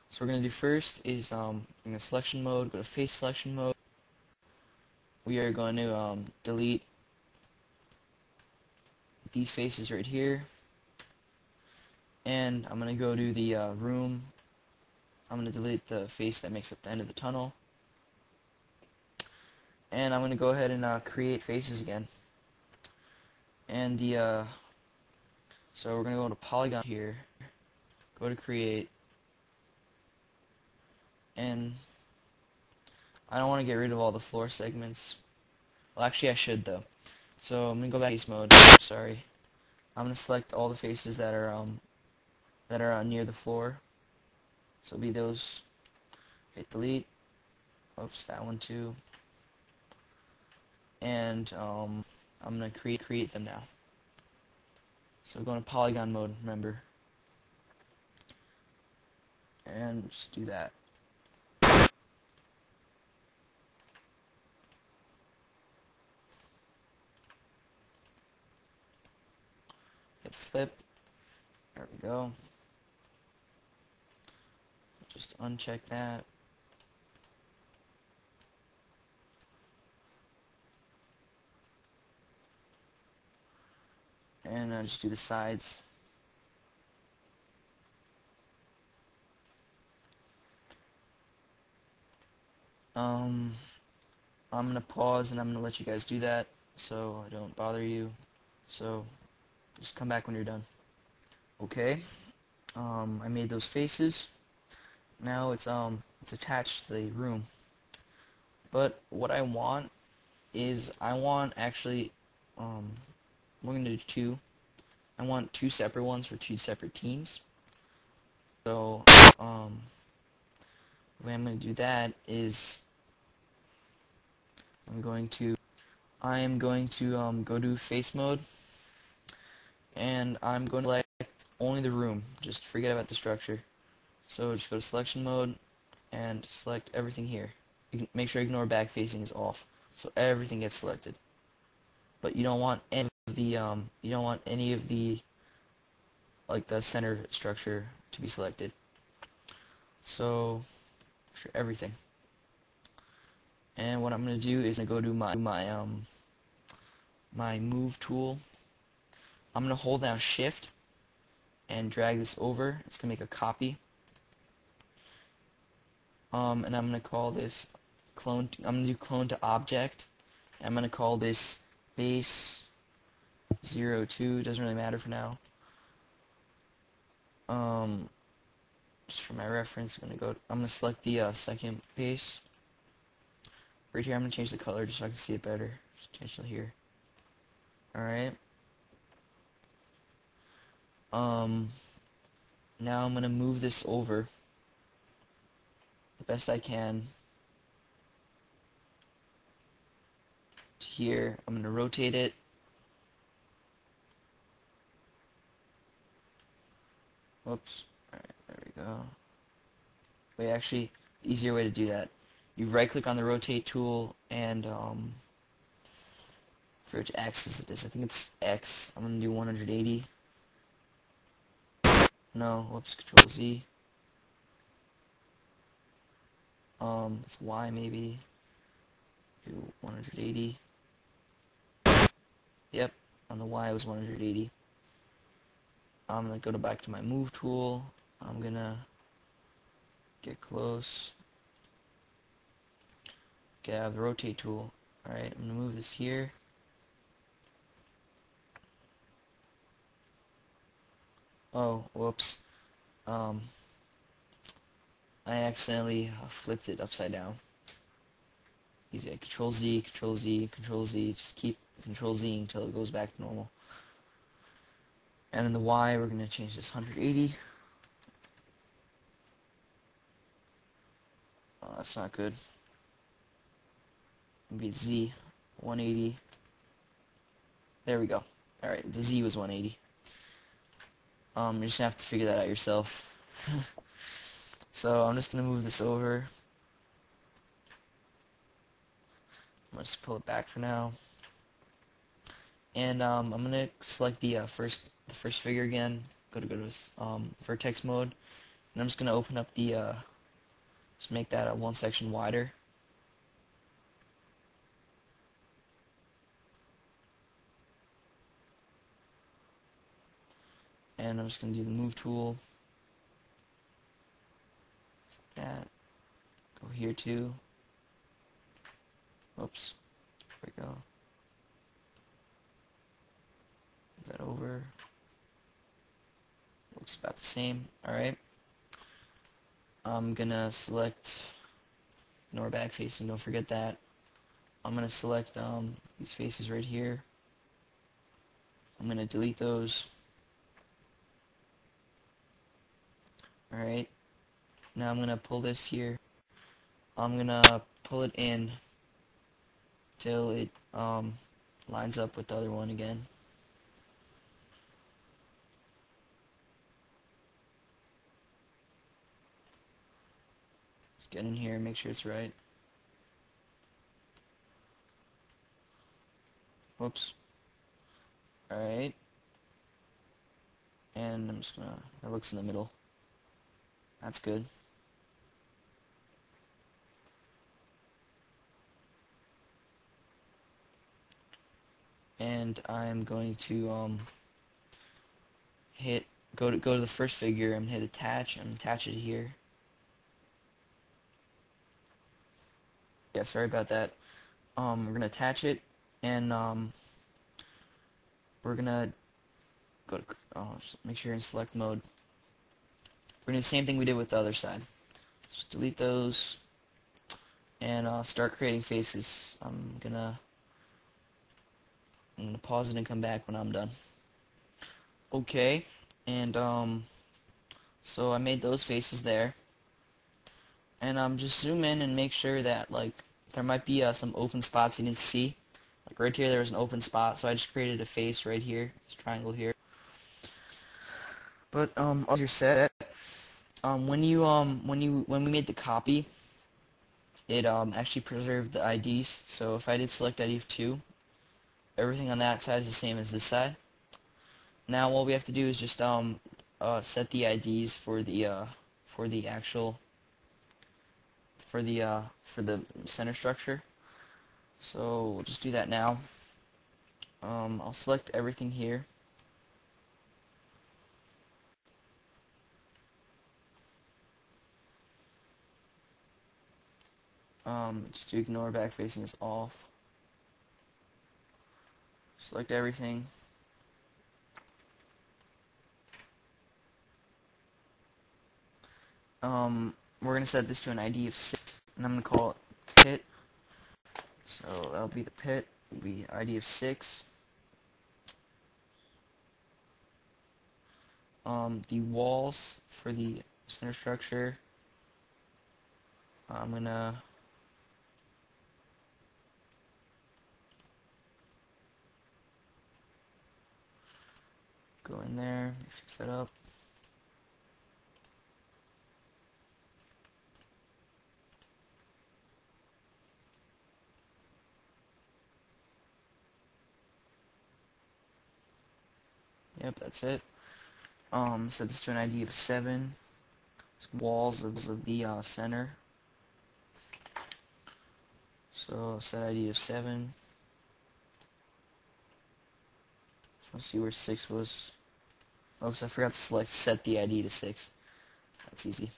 So what we're going to do first is in the selection mode, go to face selection mode. We are going to delete these faces right here. And I'm going to go to the room. I'm going to delete the face that makes up the end of the tunnel. And I'm going to go ahead and create faces again. And so we're going to go to polygon here, go to create, and I don't want to get rid of all the floor segments. Well, actually I should though. So I'm going to go back to face mode. Sorry. I'm going to select all the faces that are near the floor. So it'll be those. Hit delete. Oops, that one too. And I'm going to create them now. So go into polygon mode, remember. And just do that. Hit flip. There we go. Just uncheck that. And just do the sides. I'm going to pause and I'm going to let you guys do that so I don't bother you. So just come back when you're done. Okay. I made those faces. Now it's attached to the room. But what I want is actually we're going to do two. I want two separate ones for two separate teams. So the way I'm going to do that is I am going to go to face mode, and I'm going to select only the room. Just forget about the structure. So just go to selection mode and select everything here. You can make sure ignore back facing is off, so everything gets selected. But you don't want any you don't want any of the like the center structure to be selected. So sure, everything. And what I'm going to do is go to my move tool. I'm going to hold down shift and drag this over. It's going to make a copy. And I'm going to call this clone. I'm going to do clone to object. I'm going to call this base 02. Doesn't really matter for now. Just for my reference, I'm going to select the second base. Right here, I'm going to change the color just so I can see it better. Just change it here. Alright. Now I'm going to move this over the best I can to here. I'm going to rotate it. Whoops. Alright, there we go. Wait, actually, easier way to do that. You right click on the rotate tool and for which axis it is. I think it's X. I'm gonna do 180. No, whoops, Control Z. It's Y maybe. Do 180. Yep, on the Y it was 180. I'm gonna go back to my move tool. I'm gonna get close. Get out of the rotate tool. Alright, I'm gonna move this here. Oh, whoops. I accidentally flipped it upside down. Easy. Control Z, Control Z, Control Z. Just keep Control Z until it goes back to normal. And in the Y, we're going to change this 180. Oh, that's not good. Maybe Z, 180. There we go. Alright, the Z was 180. You're just going to have to figure that out yourself. So I'm just going to move this over. I'm going to just pull it back for now. And I'm going to select the first figure again. Go to vertex mode. And I'm just going to open up the, just make that one section wider. And I'm just going to do the move tool. Just like that. Go here too. Oops. There we go. Move that over. Looks about the same. Alright. I'm going to select ignore back facing. Don't forget that. I'm going to select these faces right here. I'm going to delete those. Alright. Now I'm going to pull this here. I'm going to pull it in till it lines up with the other one again. Just get in here and make sure it's right. Whoops. Alright. And I'm just gonna, that looks in the middle. That's good. And I'm going to go to the first figure. I'm gonna hit attach and attach it here. Yeah, sorry about that. We're gonna attach it, and we're gonna go to just make sure you're in select mode. We're gonna do the same thing we did with the other side. Just delete those and start creating faces. I'm gonna pause it and come back when I'm done. Okay, and so I made those faces there, and just zoom in and make sure that like there might be some open spots you didn't see. Like right here, there was an open spot, so I just created a face right here, this triangle here. But as you're set, when we made the copy, it actually preserved the IDs. So if I did select ID of 2, everything on that side is the same as this side. Now all we have to do is just set the IDs for the actual for the center structure. So we'll just do that now. I'll select everything here. Just to ignore back facing is off. Select everything. We're going to set this to an ID of 6, and I'm going to call it pit. So that'll be the pit, will be ID of 6. The walls for the center structure, I'm going to go in there, fix that up. Yep, that's it. Set this to an ID of 7. Walls of the center. So set ID of 7. Let's see where 6 was. Oops, I forgot to set the ID to 6. That's easy.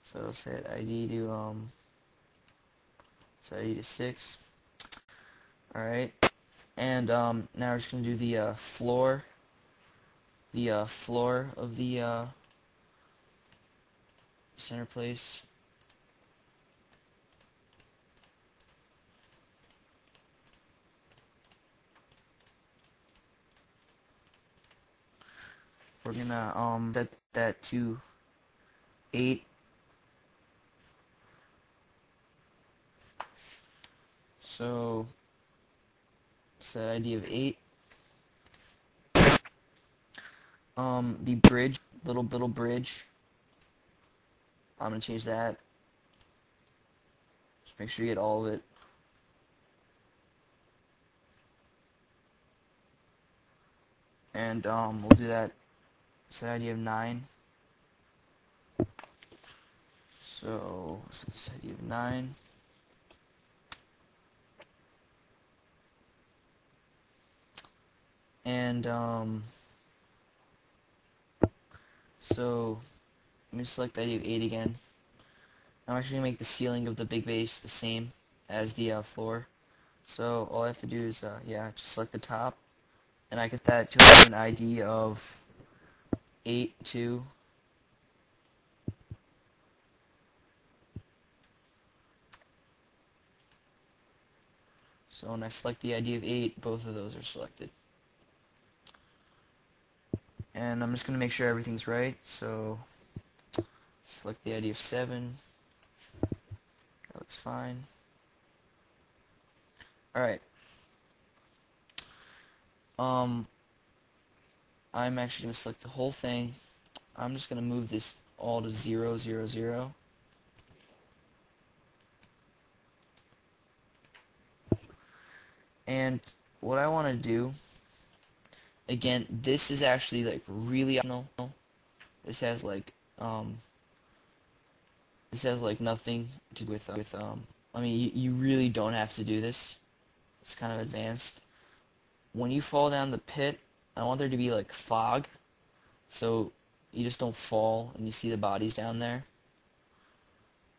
So set ID to 6. Alright. And now we're just gonna do the floor. The floor of the center place. We're gonna set that to 8. So set ID of 8. The bridge, little bridge, I'm gonna change that. Just make sure you get all of it. And we'll do that. Set ID of 9. So set ID of 9. And so let me select ID of 8 again. I'm actually gonna make the ceiling of the big base the same as the floor. So all I have to do is just select the top, and I get that to an ID of 8 2. So when I select the ID of 8, both of those are selected. And I'm just going to make sure everything's right. So select the ID of 7. That looks fine. Alright. I'm actually going to select the whole thing. I'm just going to move this all to 0 0 0. And what I want to do, again, this is actually like really optional. This has like nothing to do with I mean, you really don't have to do this. It's kind of advanced. When you fall down the pit, I want there to be like fog, so you just don't fall and you see the bodies down there.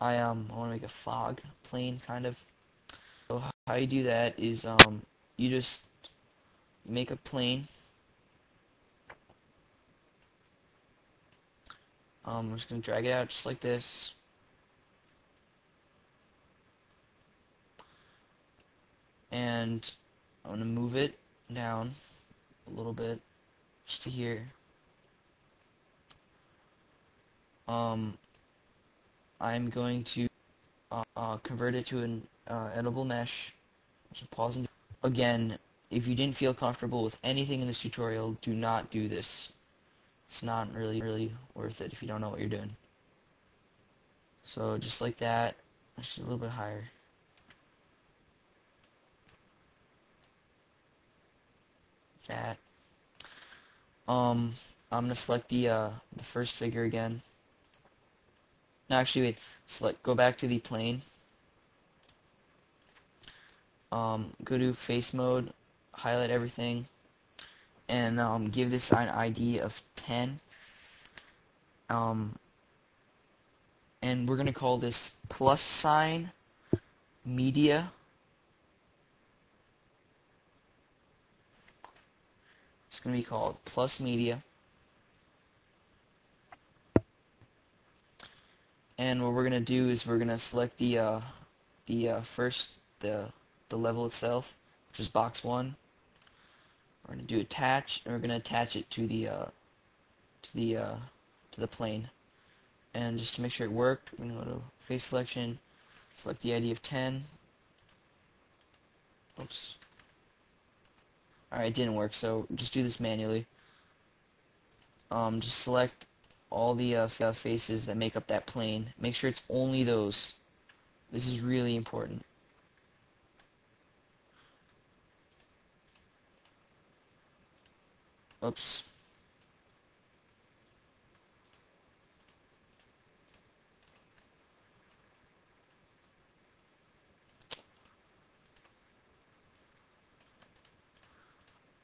I want to make a fog plane kind of. So how you do that is you just make a plane. I'm just going to drag it out just like this. And I'm going to move it down a little bit just to here. I'm going to convert it to an editable mesh. So pause and again, if you didn't feel comfortable with anything in this tutorial, do not do this. It's not really worth it if you don't know what you're doing. So just like that, actually a little bit higher. that. I'm gonna select the first figure again. No, actually, wait. Go back to the plane. Go to face mode, highlight everything, and give this an ID of 10. And we're gonna call this plus sign media. It's gonna be called plus media. And what we're gonna do is we're gonna select the level itself, which is box 1. We're gonna do attach, and we're gonna attach it to the plane. And just to make sure it worked, we're gonna go to face selection, select the ID of 10. Oops. Alright, it didn't work, so just do this manually. Just select all the faces that make up that plane. Make sure it's only those. This is really important. Oops.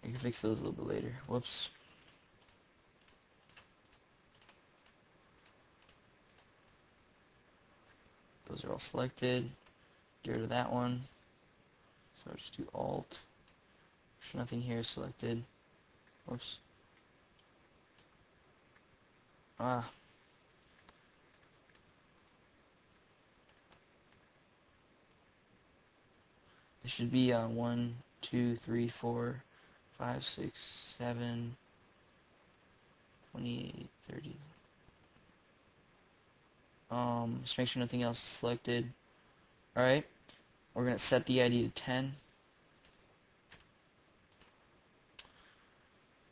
I can fix those a little bit later. Whoops. Those are all selected. Get rid of that one. So I'll just do Alt. There's nothing here selected. Whoops. Ah. There should be 1, 2, 3, 4, 5, 6, 7, 28, 30. Just make sure nothing else is selected. Alright. We're going to set the ID to 10.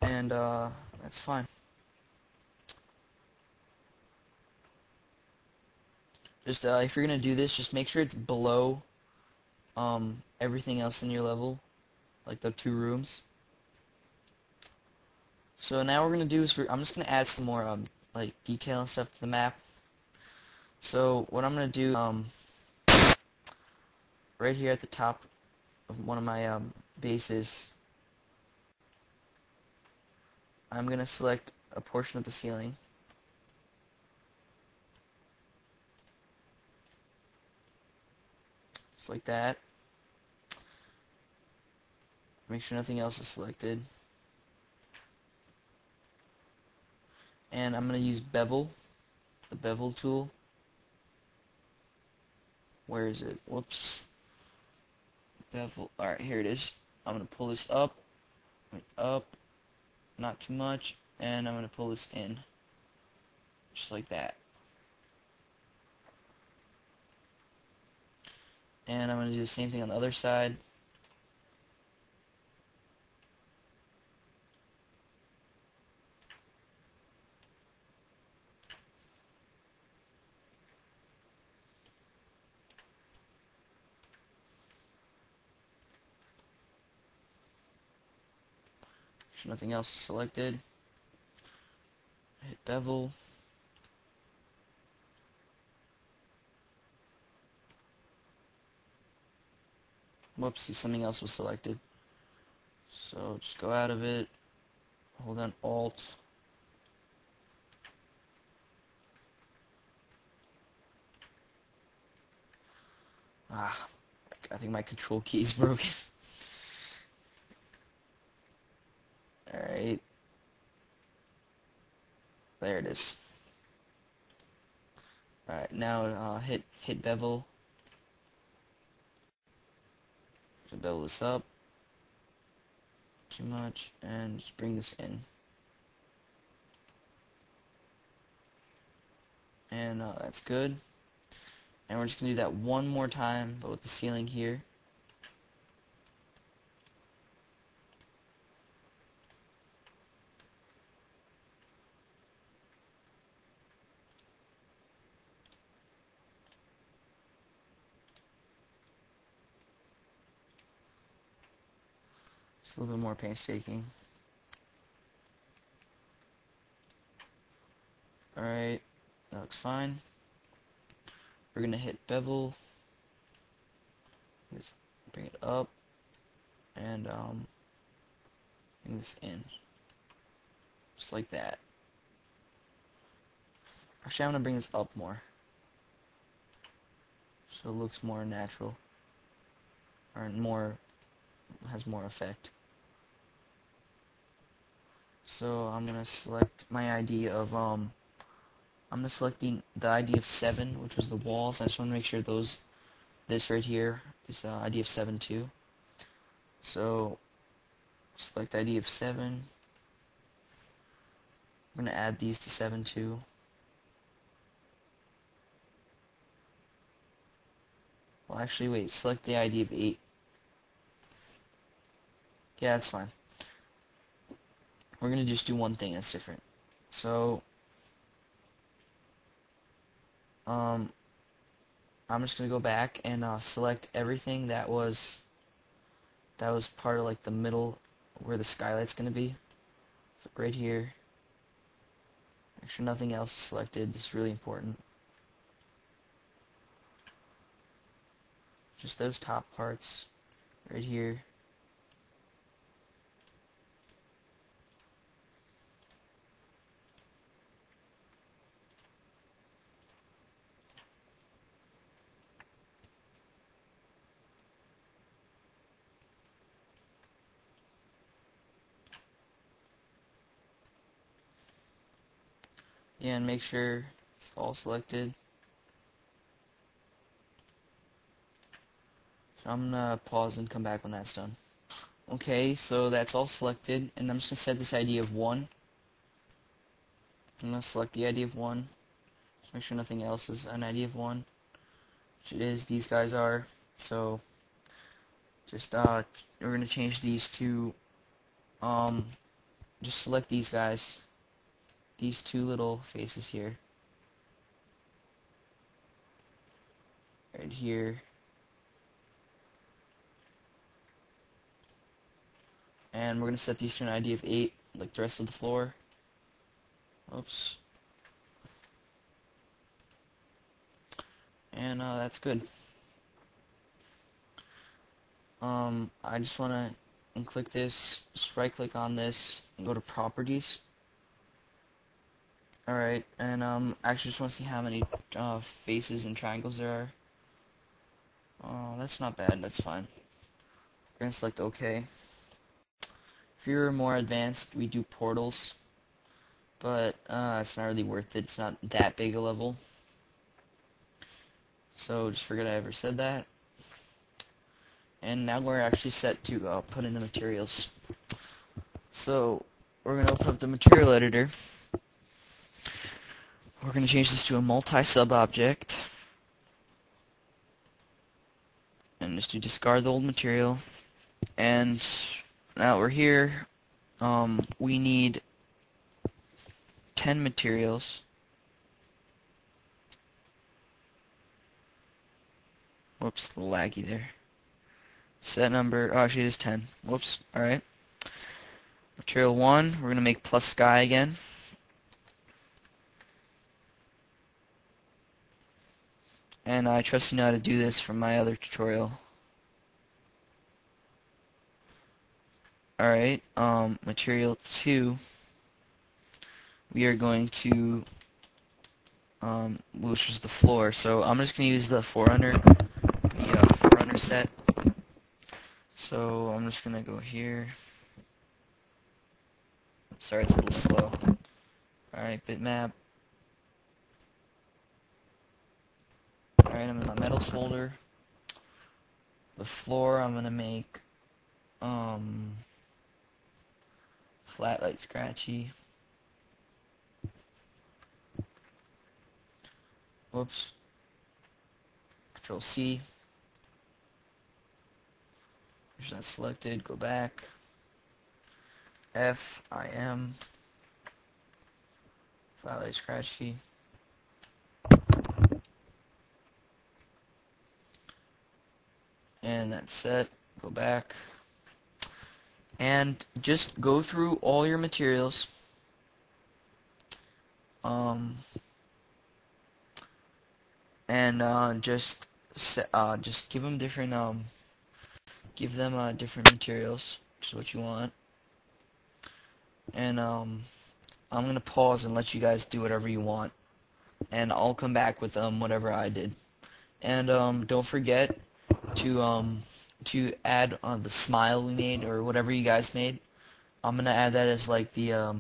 And that's fine. Just if you're going to do this, just make sure it's below everything else in your level, like the 2 rooms. So now what we're going to do is I'm just going to add some more like detail and stuff to the map. So what I'm going to do right here at the top of one of my bases, I'm going to select a portion of the ceiling. Just like that. Make sure nothing else is selected. And I'm going to use bevel, the bevel tool. Where is it? Whoops. Bevel. Alright, here it is. I'm going to pull this up, not too much, and I'm going to pull this in. Just like that. And I'm going to do the same thing on the other side. Nothing else is selected. Hit bevel. Whoopsie, something else was selected. So just go out of it. Hold down Alt. Ah, I think my control key is broken. Alright. There it is. Alright, now hit bevel. So bevel this up. Too much, and just bring this in. And that's good. And we're just going to do that one more time, but with the ceiling here. Just a little bit more painstaking. Alright, that looks fine. We're gonna hit bevel, just bring it up, and bring this in, just like that. Actually, I'm gonna bring this up more, so it looks more natural, or more, has more effect. So I'm gonna select my ID of I'm gonna select the ID of 7, which was the walls. I just want to make sure this right here is ID of 7 too. So select ID of 7. I'm gonna add these to 7 too. Well, actually, wait. Select the ID of 8. Yeah, that's fine. We're gonna just do one thing that's different. So I'm just gonna go back and select everything that was part of like the middle where the skylight's gonna be. So right here. Make sure nothing else is selected. This is really important. Just those top parts right here. Yeah, and make sure it's all selected. So I'm gonna pause and come back when that's done. Okay, so that's all selected, and I'm just gonna set this ID of 1. I'm gonna select the ID of 1. Just make sure nothing else is an ID of 1, which it is. These guys are. So just we're gonna change these to just select these guys, these two little faces here, right here, and we're gonna set these to an ID of 8, like the rest of the floor. Oops. And that's good. I just want to click this, just right click on this and go to properties. Alright, and actually just want to see how many faces and triangles there are. Oh, that's not bad, that's fine. We're going to select OK. If you're more advanced, we do portals, but it's not really worth it. It's not that big a level. So just forget I ever said that. And now we're actually set to put in the materials. So we're going to open up the material editor. We're going to change this to a multi-sub object. And just to discard the old material. And now we're here. We need 10 materials. Whoops, a little laggy there. Set number, oh actually it is 10. Whoops, alright. Material 1, we're going to make plus sky again. And I trust you know how to do this from my other tutorial. Alright, material 2, we are going to, which is the floor. So I'm just going to use the Forerunner set. So I'm just going to go here. Sorry, it's a little slow. Alright, bitmap. Alright, I'm in my metals folder. The floor, I'm going to make flat, light, scratchy. Whoops. Control C. There's that selected. Go back. F, I, M. Flat, light, scratchy. And that's set. Go back. And just go through all your materials. um, and just give them different materials, which is what you want. And I'm gonna pause and let you guys do whatever you want, and I'll come back with whatever I did. And don't forget to add the smile we made, or whatever you guys made. I'm gonna add that as like the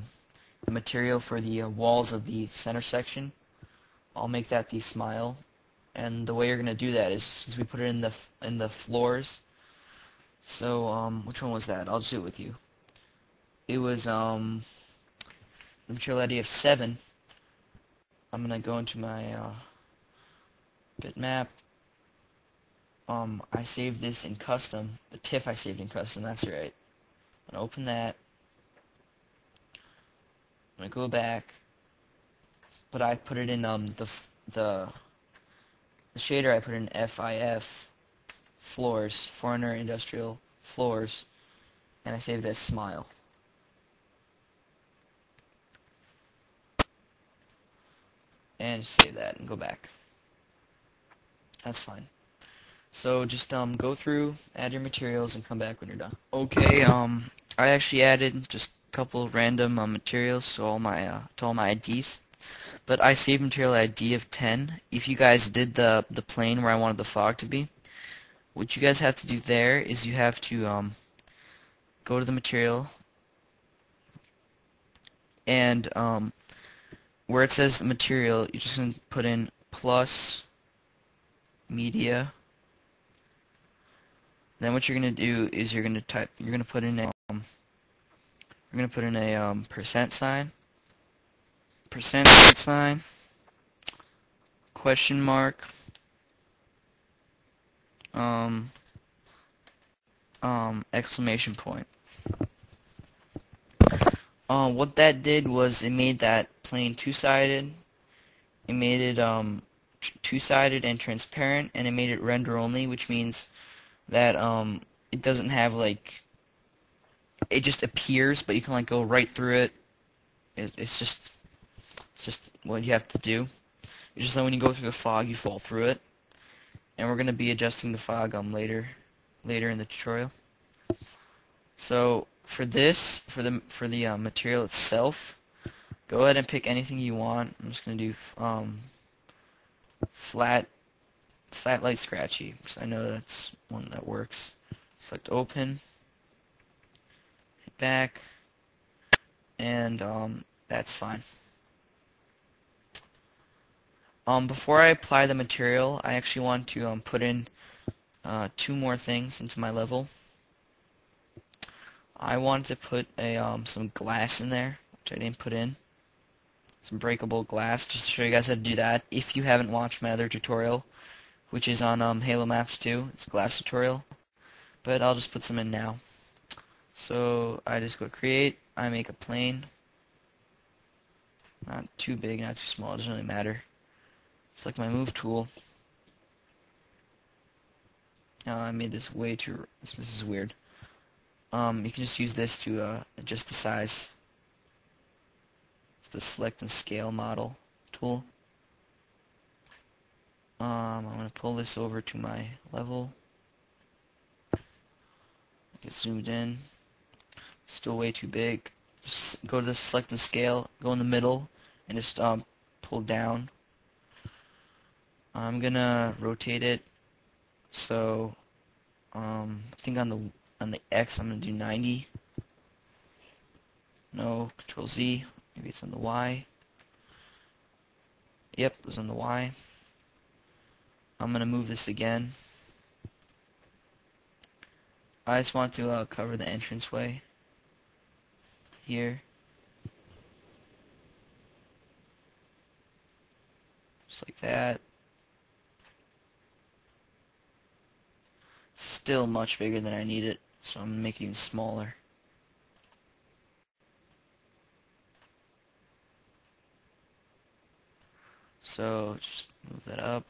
material for the walls of the center section. I'll make that the smile, and the way you're gonna do that is since we put it in the floors. So which one was that? I'll just do it with you. It was the material ID of 7. I'm gonna go into my bitmap. I saved this in custom. The TIFF I saved in custom. That's right. I'm gonna open that. I'm gonna go back, but I put it in the shader. I put in FIF floors, foreigner industrial floors, and I saved it as smile. And just save that and go back. That's fine. So just go through, add your materials, and come back when you're done. Okay, I actually added just a couple of random materials to all my IDs, but I saved material ID of 10. If you guys did the plane where I wanted the fog to be, what you guys have to do there is you have to go to the material, and where it says the material, you're just gonna put in plus media. Then what you're gonna do is you're gonna put in a percent sign, question mark, exclamation point. What that did was it made that plane two-sided. It made it two-sided and transparent, and it made it render only, which means that it doesn't have like, it just appears, but you can like go right through it. It's just what you have to do. It's just that when you go through the fog, you fall through it. And we're gonna be adjusting the fog later in the tutorial. So for this, for the material itself, go ahead and pick anything you want. I'm just gonna do flat light scratchy, because I know that's one that works. Select open, hit back, and that's fine. Before I apply the material, I actually want to put in 2 more things into my level. I want to put some glass in there, which I didn't put in. Some breakable glass, just to show you guys how to do that. If you haven't watched my other tutorial, which is on Halo Maps 2, it's a glass tutorial. But I'll just put some in now. So I just go create, I make a plane. Not too big, not too small, it doesn't really matter. Select my move tool. I made this way too, this is weird. You can just use this to adjust the size. It's the select and scale model tool. I'm going to pull this over to my level. Get zoomed in. Still way too big. Just go to the select and scale, go in the middle, and just pull down. I'm gonna rotate it. So I think on the X I'm gonna do 90. No, Control Z. Maybe it's on the Y. Yep, it was on the Y. I'm gonna move this again. I just want to cover the entranceway here. Just like that. Still much bigger than I need it, so I'm making it smaller. So just move that up.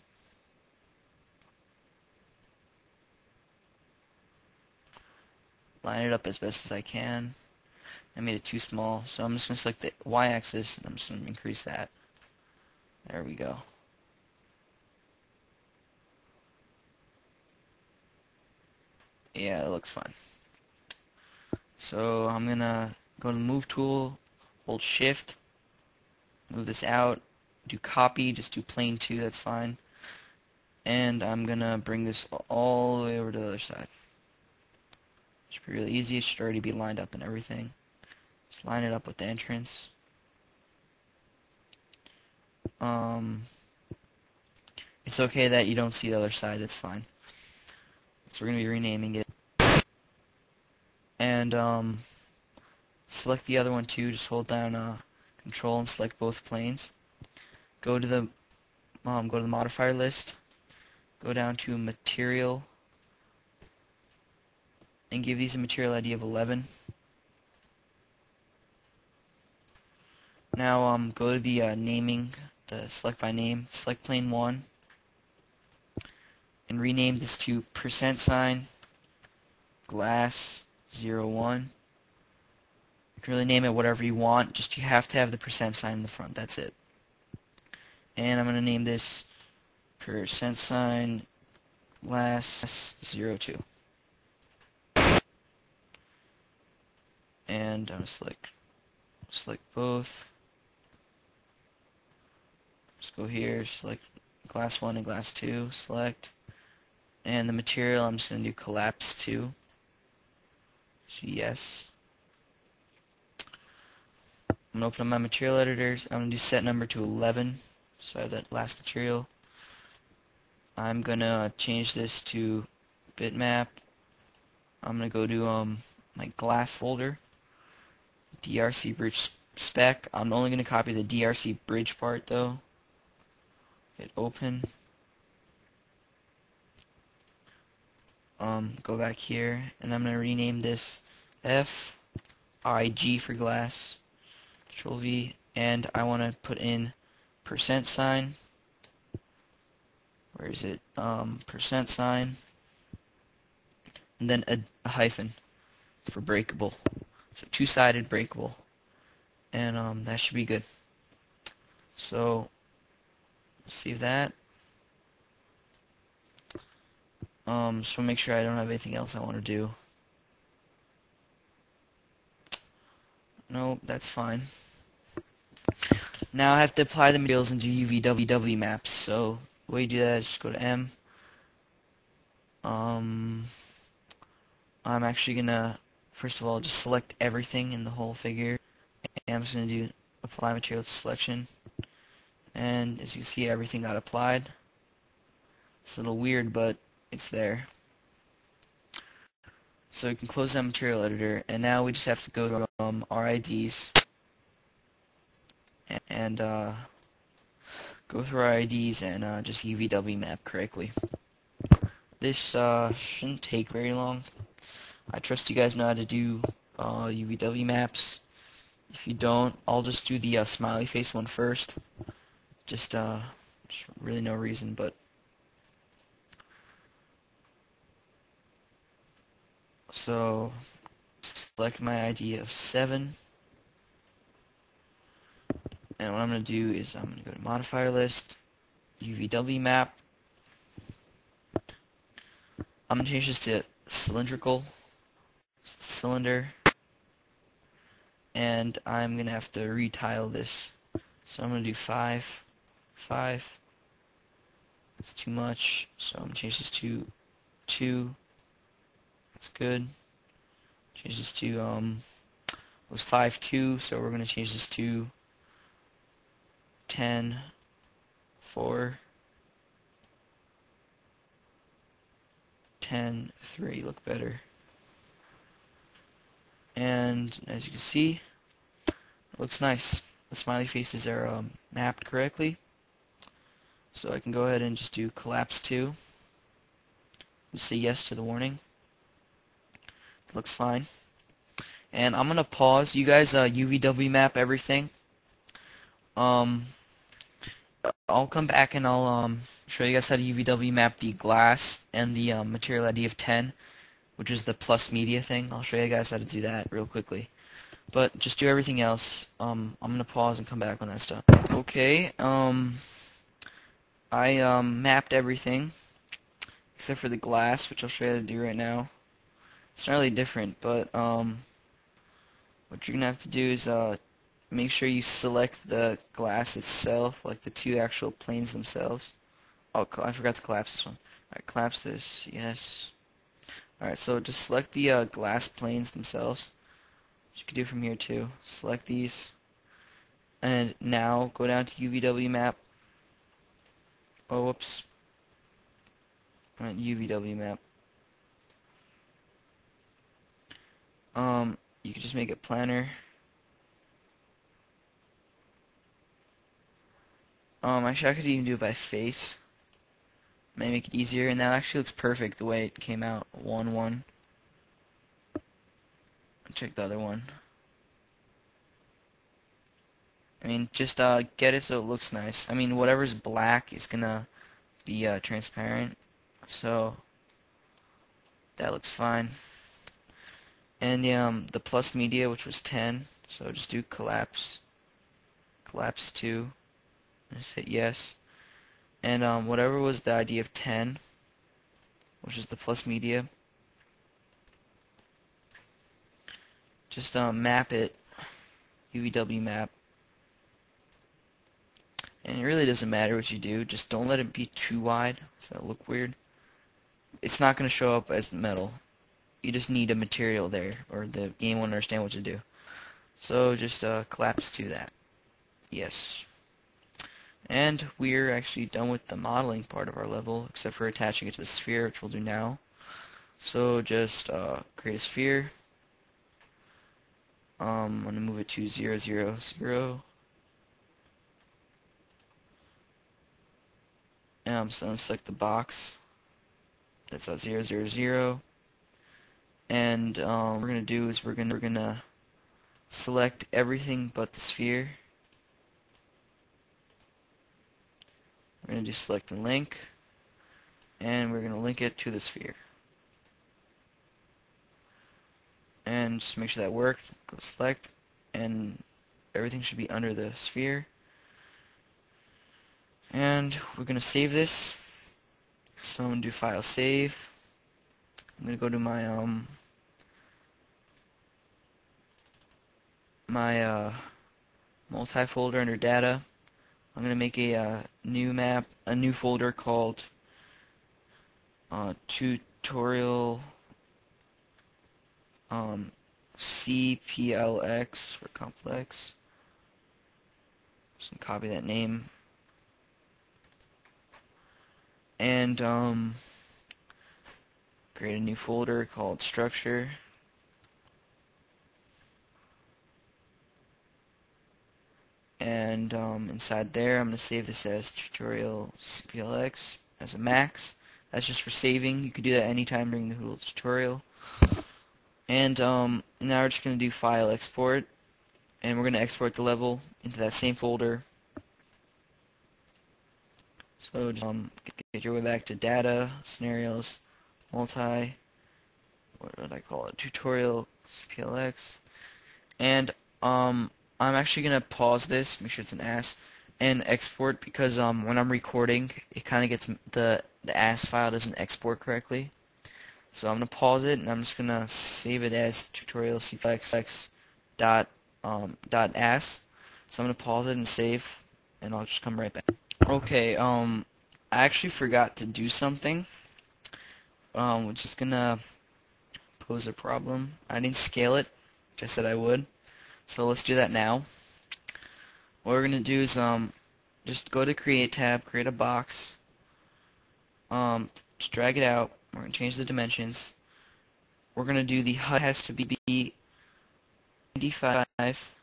Line it up as best as I can. I made it too small, so I'm just going to select the Y-axis and I'm just going to increase that. There we go. Yeah, it looks fine. So I'm gonna go to the move tool, hold shift, move this out, do copy, just do plane 2, that's fine. And I'm gonna bring this all the way over to the other side. Should be really easy, it should already be lined up and everything. Just line it up with the entrance. It's okay that you don't see the other side, it's fine. So we're gonna be renaming it. And select the other one too, just hold down control and select both planes. Go to the modifier list, go down to material, and give these a material ID of 11. Now go to the naming, the select by name, select plane 1, and rename this to %, glass 01. You can really name it whatever you want, just you have to have the % in the front, that's it. And I'm going to name this %, glass 02. And I'm going to select both. Just go here, select glass 1 and glass 2, select. And the material, I'm just going to do collapse 2. So yes. I'm going to open up my material editors. I'm going to do set number to 11. So I have that last material. I'm going to change this to bitmap. I'm going to go to my glass folder. DRC bridge spec. I'm only going to copy the DRC bridge part though. Hit open. Go back here and I'm going to rename this FIG for glass. Control V, and I want to put in %. Where is it? %, and then a hyphen for breakable. So two-sided breakable, and that should be good. So save that. Just want to make sure I don't have anything else I want to do. Nope, that's fine. Now I have to apply the materials into UVW maps. So the way you do that is just go to M. I'm actually gonna first of all just select everything in the whole figure. And I'm just gonna do apply material to selection. And as you can see, everything got applied. It's a little weird, but it's there. So you can close that material editor, and now we just have to go to our IDs and go through our IDs and just UVW map correctly. This shouldn't take very long. I trust you guys know how to do UVW maps. If you don't, I'll just do the smiley face one first. Just really no reason, but so select my ID of 7. And what I'm going to do is I'm going to go to modifier list, UVW map. I'm going to change this to cylindrical, cylinder. And I'm going to have to retile this. So I'm going to do 5, 5. That's too much. So I'm going to change this to 2. That's good. Change this to, it was 5, 2. So we're going to change this to 10, 4, 10, 3, look better. And as you can see, it looks nice. The smiley faces are mapped correctly. So I can go ahead and just do collapse 2. Just say yes to the warning. It looks fine. And I'm going to pause. You guys UVW map everything. I'll come back and I'll show you guys how to UVW map the glass and the material ID of 10, which is the plus media thing. I'll show you guys how to do that real quickly. but just do everything else. I'm gonna pause and come back when that's done. Okay, I mapped everything except for the glass, which I'll show you how to do right now. It's not really different, but what you're gonna have to do is make sure you select the glass itself, like the two actual planes themselves. Oh, I forgot to collapse this one. Alright, collapse this, yes. Alright, so just select the glass planes themselves. Which you can do from here too. Select these. And now go down to UVW map. Oh, whoops. Alright, UVW map. You can just make it planar. Actually I could even do it by face. May make it easier, and that actually looks perfect the way it came out. 1-1. Check the other one. I mean, just get it so it looks nice. I mean, whatever's black is gonna be transparent, so that looks fine. And the plus media, which was 10, so just do collapse 2, just hit yes. And whatever was the ID of 10, which is the plus media, just map it, UVW map. And it really doesn't matter what you do, just don't let it be too wide, so it'll look weird. It's not going to show up as metal. You just need a material there, or the game won't understand what to do. So just collapse to that. Yes. And we're actually done with the modeling part of our level, except for attaching it to the sphere, which we'll do now. So just create a sphere. I'm going to move it to 0, 0, 0. And I'm going to select the box. That's at 0, 0, 0. And what we're going to do is we're going to select everything but the sphere. We're going to do select and link. And we're going to link it to the sphere. And just make sure that worked. Go select. And everything should be under the sphere. And we're going to save this. So I'm going to do file save. I'm going to go to my multi-folder under data. I'm going to make a new folder called tutorial CPLX for complex. Just copy that name. And create a new folder called structure. And inside there I'm going to save this as tutorial CPLX as a max. That's just for saving. You could do that anytime during the whole tutorial. And now we're just going to do file export, and we're going to export the level into that same folder. So just, get your way back to data, scenarios, multi, what did I call it, tutorial CPLX, and I'm actually going to pause this, make sure it's an AS, and export, because when I'm recording it kind of gets the AS file doesn't export correctly. So I'm going to pause it, and I'm just going to save it as tutorial CPLX dot .as. So I'm going to pause it and save, and I'll just come right back. Okay, I actually forgot to do something, which is going to pose a problem. I didn't scale it, which I said I would. So let's do that now. What we're going to do is just go to Create tab, create a box, just drag it out. We're going to change the dimensions. We're going to do the height has to be 95,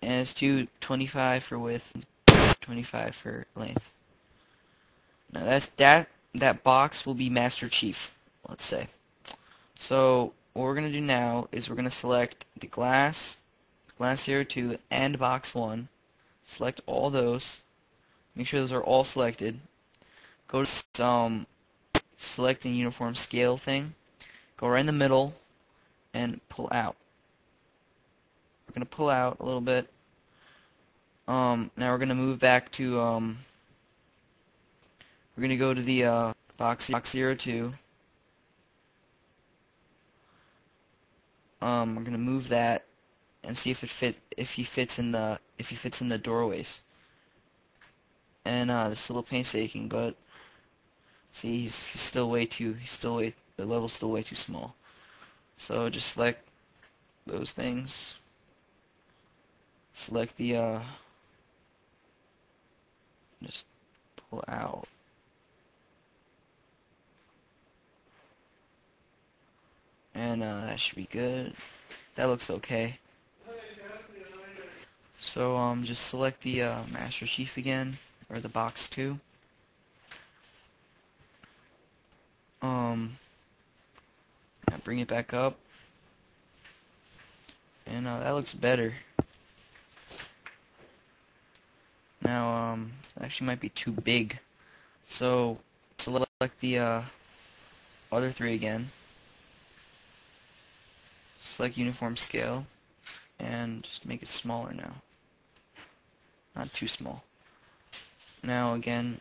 and it's 25 for width, 25 for length. Now that box will be Master Chief, let's say. So what we're going to do now is we're going to select the glass 02, and box 1. Select all those. Make sure those are all selected. Go to select the uniform scale thing. Go right in the middle and pull out. We're gonna pull out a little bit. Now we're gonna move back to we're gonna go to the box 02. We're gonna move that and see if he fits in the doorways. And this little painstaking, but see, he's still way too the level's still way too small. So just select those things. Select the just pull out. And that should be good. That looks okay. So just select the Master Chief again, or the box 2. Bring it back up, and that looks better. Now it actually might be too big, so select the other 3 again. Select uniform scale, and just make it smaller now. Not too small. Now again,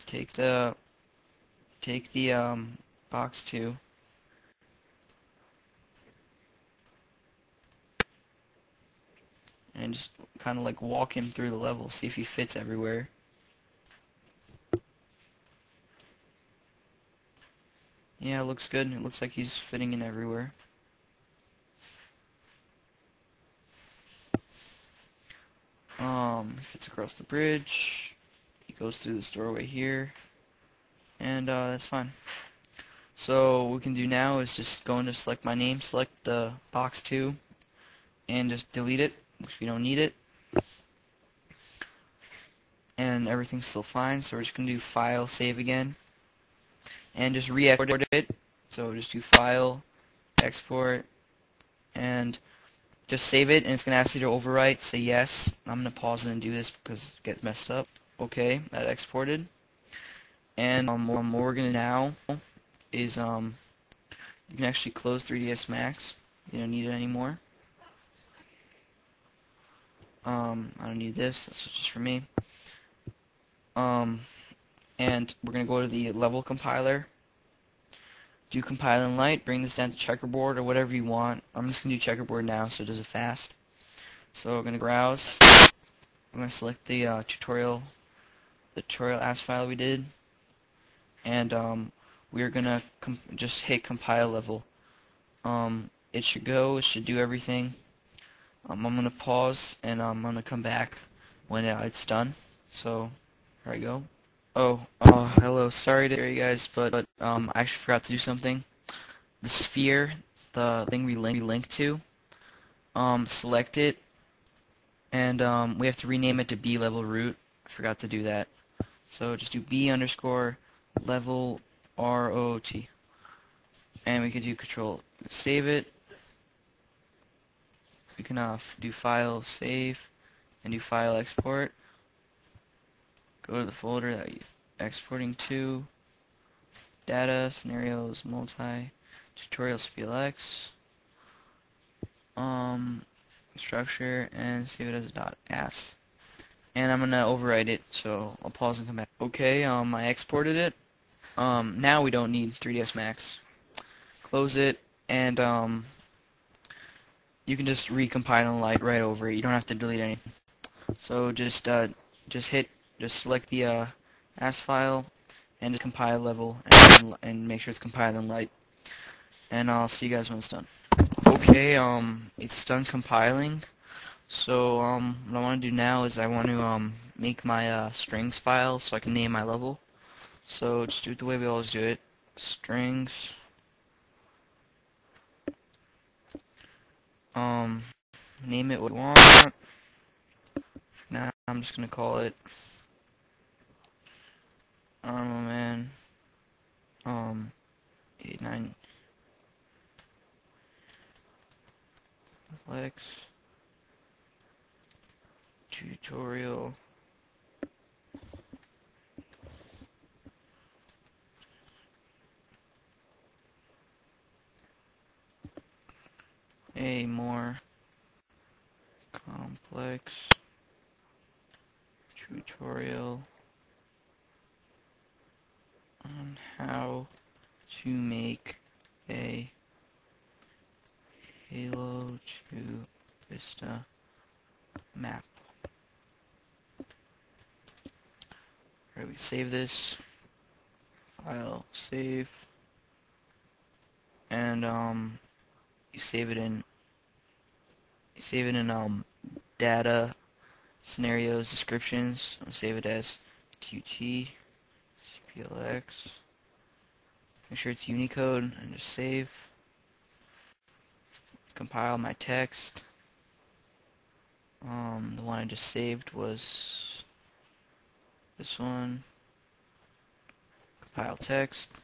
take the box 2. And just kind of like walk him through the level, see if he fits everywhere. Yeah, it looks good. It looks like he's fitting in everywhere. He fits across the bridge. He goes through this doorway here, and that's fine. So what we can do now is just go into select my name, select the box 2, and just delete it, which we don't need it. And everything's still fine, so we're just gonna do file, save again, and just re-export it. So just do file, export, and just save it, and it's gonna ask you to overwrite. Say yes. I'm gonna pause it and do this because it gets messed up. Okay, that exported. And what we're gonna now is you can actually close 3ds Max. You don't need it anymore. I don't need this. That's just for me. And we're gonna go to the level compiler. Do compile in light. Bring this down to checkerboard or whatever you want. I'm just gonna do checkerboard now, so it does it fast. So we're gonna browse. I'm gonna select the tutorial AS file we did, and we're gonna just hit compile level. It should go. It should do everything. I'm gonna pause, and I'm gonna come back when it's done. So here I go. Oh, hello. Sorry to hear you guys, but I actually forgot to do something. The sphere, the thing we link to, select it, and we have to rename it to B level root. I forgot to do that. So just do B underscore level ROT, and we can do control save it. We can do file save and do file export. Go to the folder that you're exporting to. Data, scenarios, multi, tutorials, PLX, structure, and save it as a .as. And I'm gonna overwrite it, so I'll pause and come back. Okay, I exported it. Now we don't need 3ds Max. Close it, and you can just recompile and light right over it. You don't have to delete anything. So just select the AS file and just compile level and make sure it's compiled in light. And I'll see you guys when it's done. Okay, it's done compiling. So what I want to do now is I want to make my strings file so I can name my level. So just do it the way we always do it. Strings. Name it what you want. Now I'm just gonna call it Man 89 Lex tutorial. A more complex tutorial on how to make a Halo 2 Vista map. Alright, we save this file, save, and you save it in data, scenarios, descriptions. I'll save it as tut cplx. Make sure it's Unicode and just save. Compile my text. The one I just saved was this one. Compile text.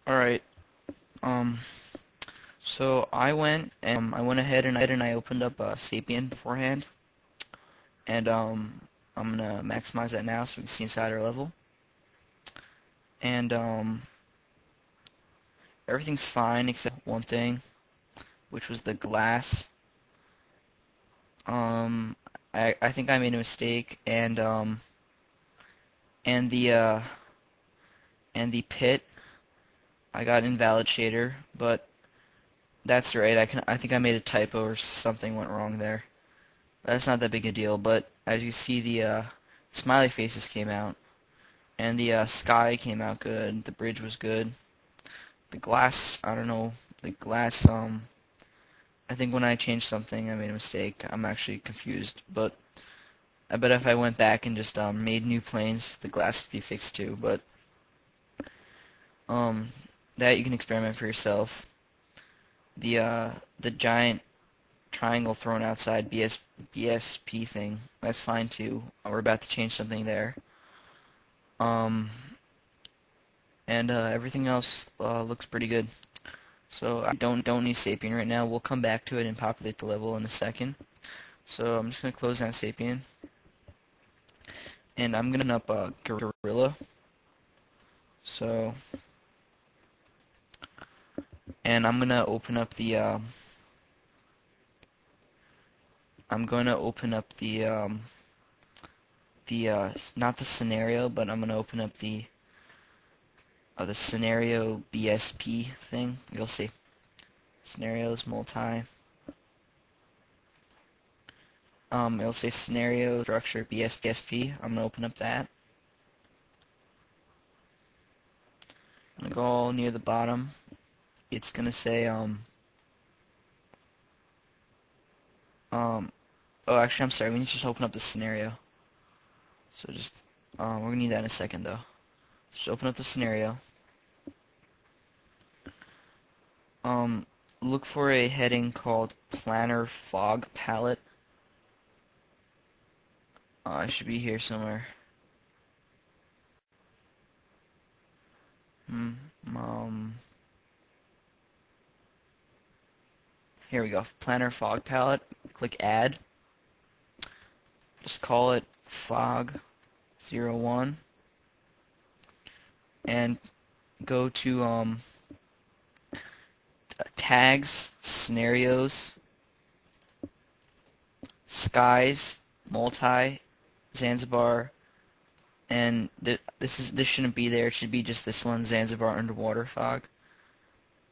Alright. So I went ahead and I opened up Sapien beforehand, and I'm gonna maximize that now so we can see inside our level. And everything's fine except one thing, which was the glass. I think I made a mistake, and the pit, I got invalid shader, but that's right. I think I made a typo or something went wrong there. That's not that big a deal, but as you see, the smiley faces came out, and the sky came out good. The bridge was good. The glass, I don't know. The glass, I think when I changed something, I made a mistake. I'm actually confused, but I bet if I went back and just made new planes, the glass would be fixed too. But that you can experiment for yourself. The giant triangle thrown outside BSP thing, that's fine too. We're about to change something there. And everything else looks pretty good. So I don't need Sapien right now. We'll come back to it and populate the level in a second. So I'm just gonna close down Sapien, and I'm gonna open up Gorilla. So, and I'm gonna open up the not the scenario, but I'm gonna open up the scenario BSP thing. You'll see. Scenarios multi. It'll say scenario structure BSP. I'm gonna open up that. I'm gonna go all near the bottom. It's gonna say oh, actually, I'm sorry. We need to just open up the scenario. So just we're gonna need that in a second though. Just open up the scenario. Look for a heading called Planner Fog Palette. I should be here somewhere. Here we go. Planner Fog Palette. Click Add. Just call it Fog 01. And go to tags, scenarios, skies, multi, Zanzibar, and this shouldn't be there. It should be just this one, Zanzibar underwater fog.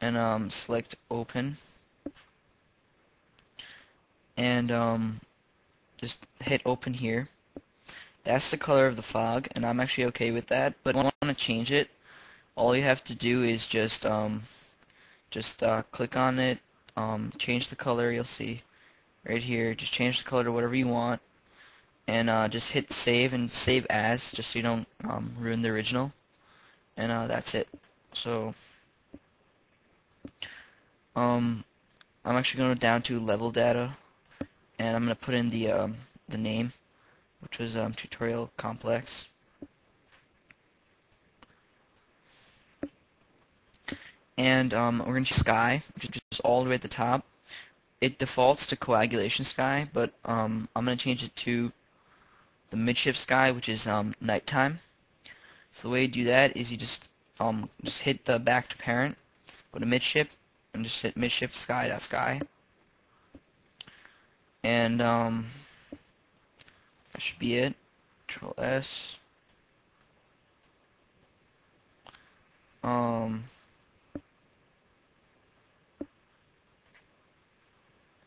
And select open, and just hit open here. That's the color of the fog, and I'm actually okay with that. But if you want to change it, all you have to do is just click on it, change the color. You'll see right here. Just change the color to whatever you want, and just hit save and save as, just so you don't ruin the original. And that's it. So I'm actually going down to level data, and I'm going to put in the name, which was tutorial complex. And we're going to choose sky, which is just all the way at the top. It defaults to coagulation sky, but I'm going to change it to the midship sky, which is nighttime. So the way you do that is you just hit the back to parent, go to midship, and just hit mid-shift sky.sky. And that should be it. Control S.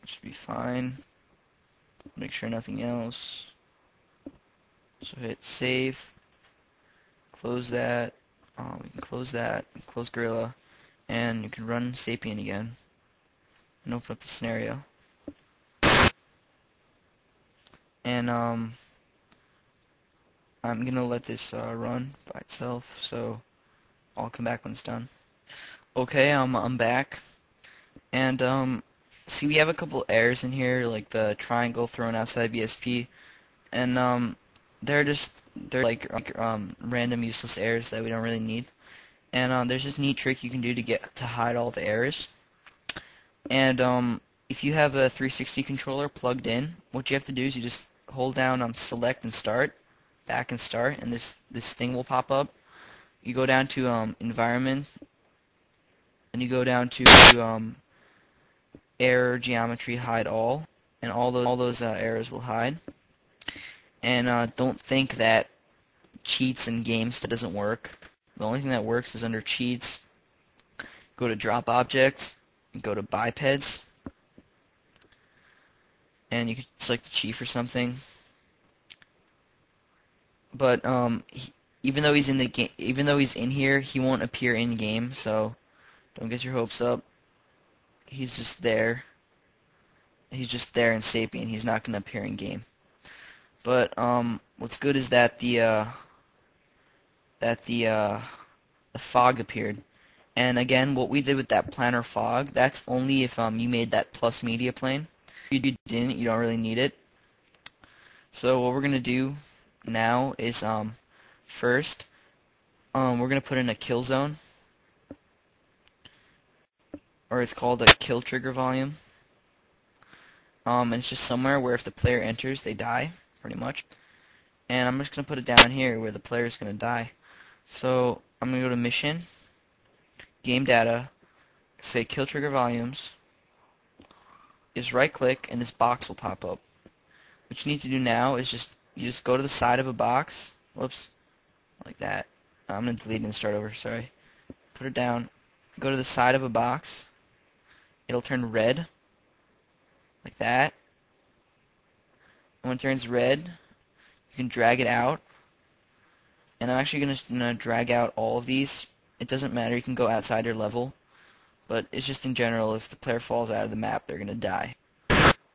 Should be fine. Make sure nothing else. So hit save. Close that. We can close that. Close Gorilla, and you can run Sapien again and open up the scenario. And I'm gonna let this run by itself, so I'll come back when it's done. Okay, I'm back, and see, we have a couple errors in here, like the triangle thrown outside BSP, and they're like random useless errors that we don't really need. And there's this neat trick you can do to hide all the errors. And if you have a 360 controller plugged in, what you have to do is you just hold down select and start, back and start, and this thing will pop up. You go down to environment, and you go down to error geometry hide all, and all those errors will hide. And don't think that cheats in games that doesn't work. The only thing that works is under cheats. Go to drop objects, and go to bipeds, and you can select the cheat for something. But even though he's in the game, even though he's in here, he won't appear in game. So don't get your hopes up. He's just there. He's just there in Sapien. He's not going to appear in game. But what's good is that the fog appeared. And again, what we did with that planar fog, that's only if you made that plus media plane. If you didn't, you don't really need it. So what we're gonna do now is first we're gonna put in a kill zone, or it's called a kill trigger volume. And it's just somewhere where if the player enters, they die, pretty much. And I'm just gonna put it down here where the player is gonna die. So I'm gonna go to mission, game data, say kill trigger volumes. Just right click and this box will pop up. What you need to do now is you just go to the side of a box. Whoops, like that. I'm gonna delete it and start over. Sorry. Put it down. Go to the side of a box. It'll turn red, like that. And when it turns red, you can drag it out. And I'm actually gonna drag out all of these. It doesn't matter. You can go outside your level, but it's just in general. If the player falls out of the map, they're gonna die.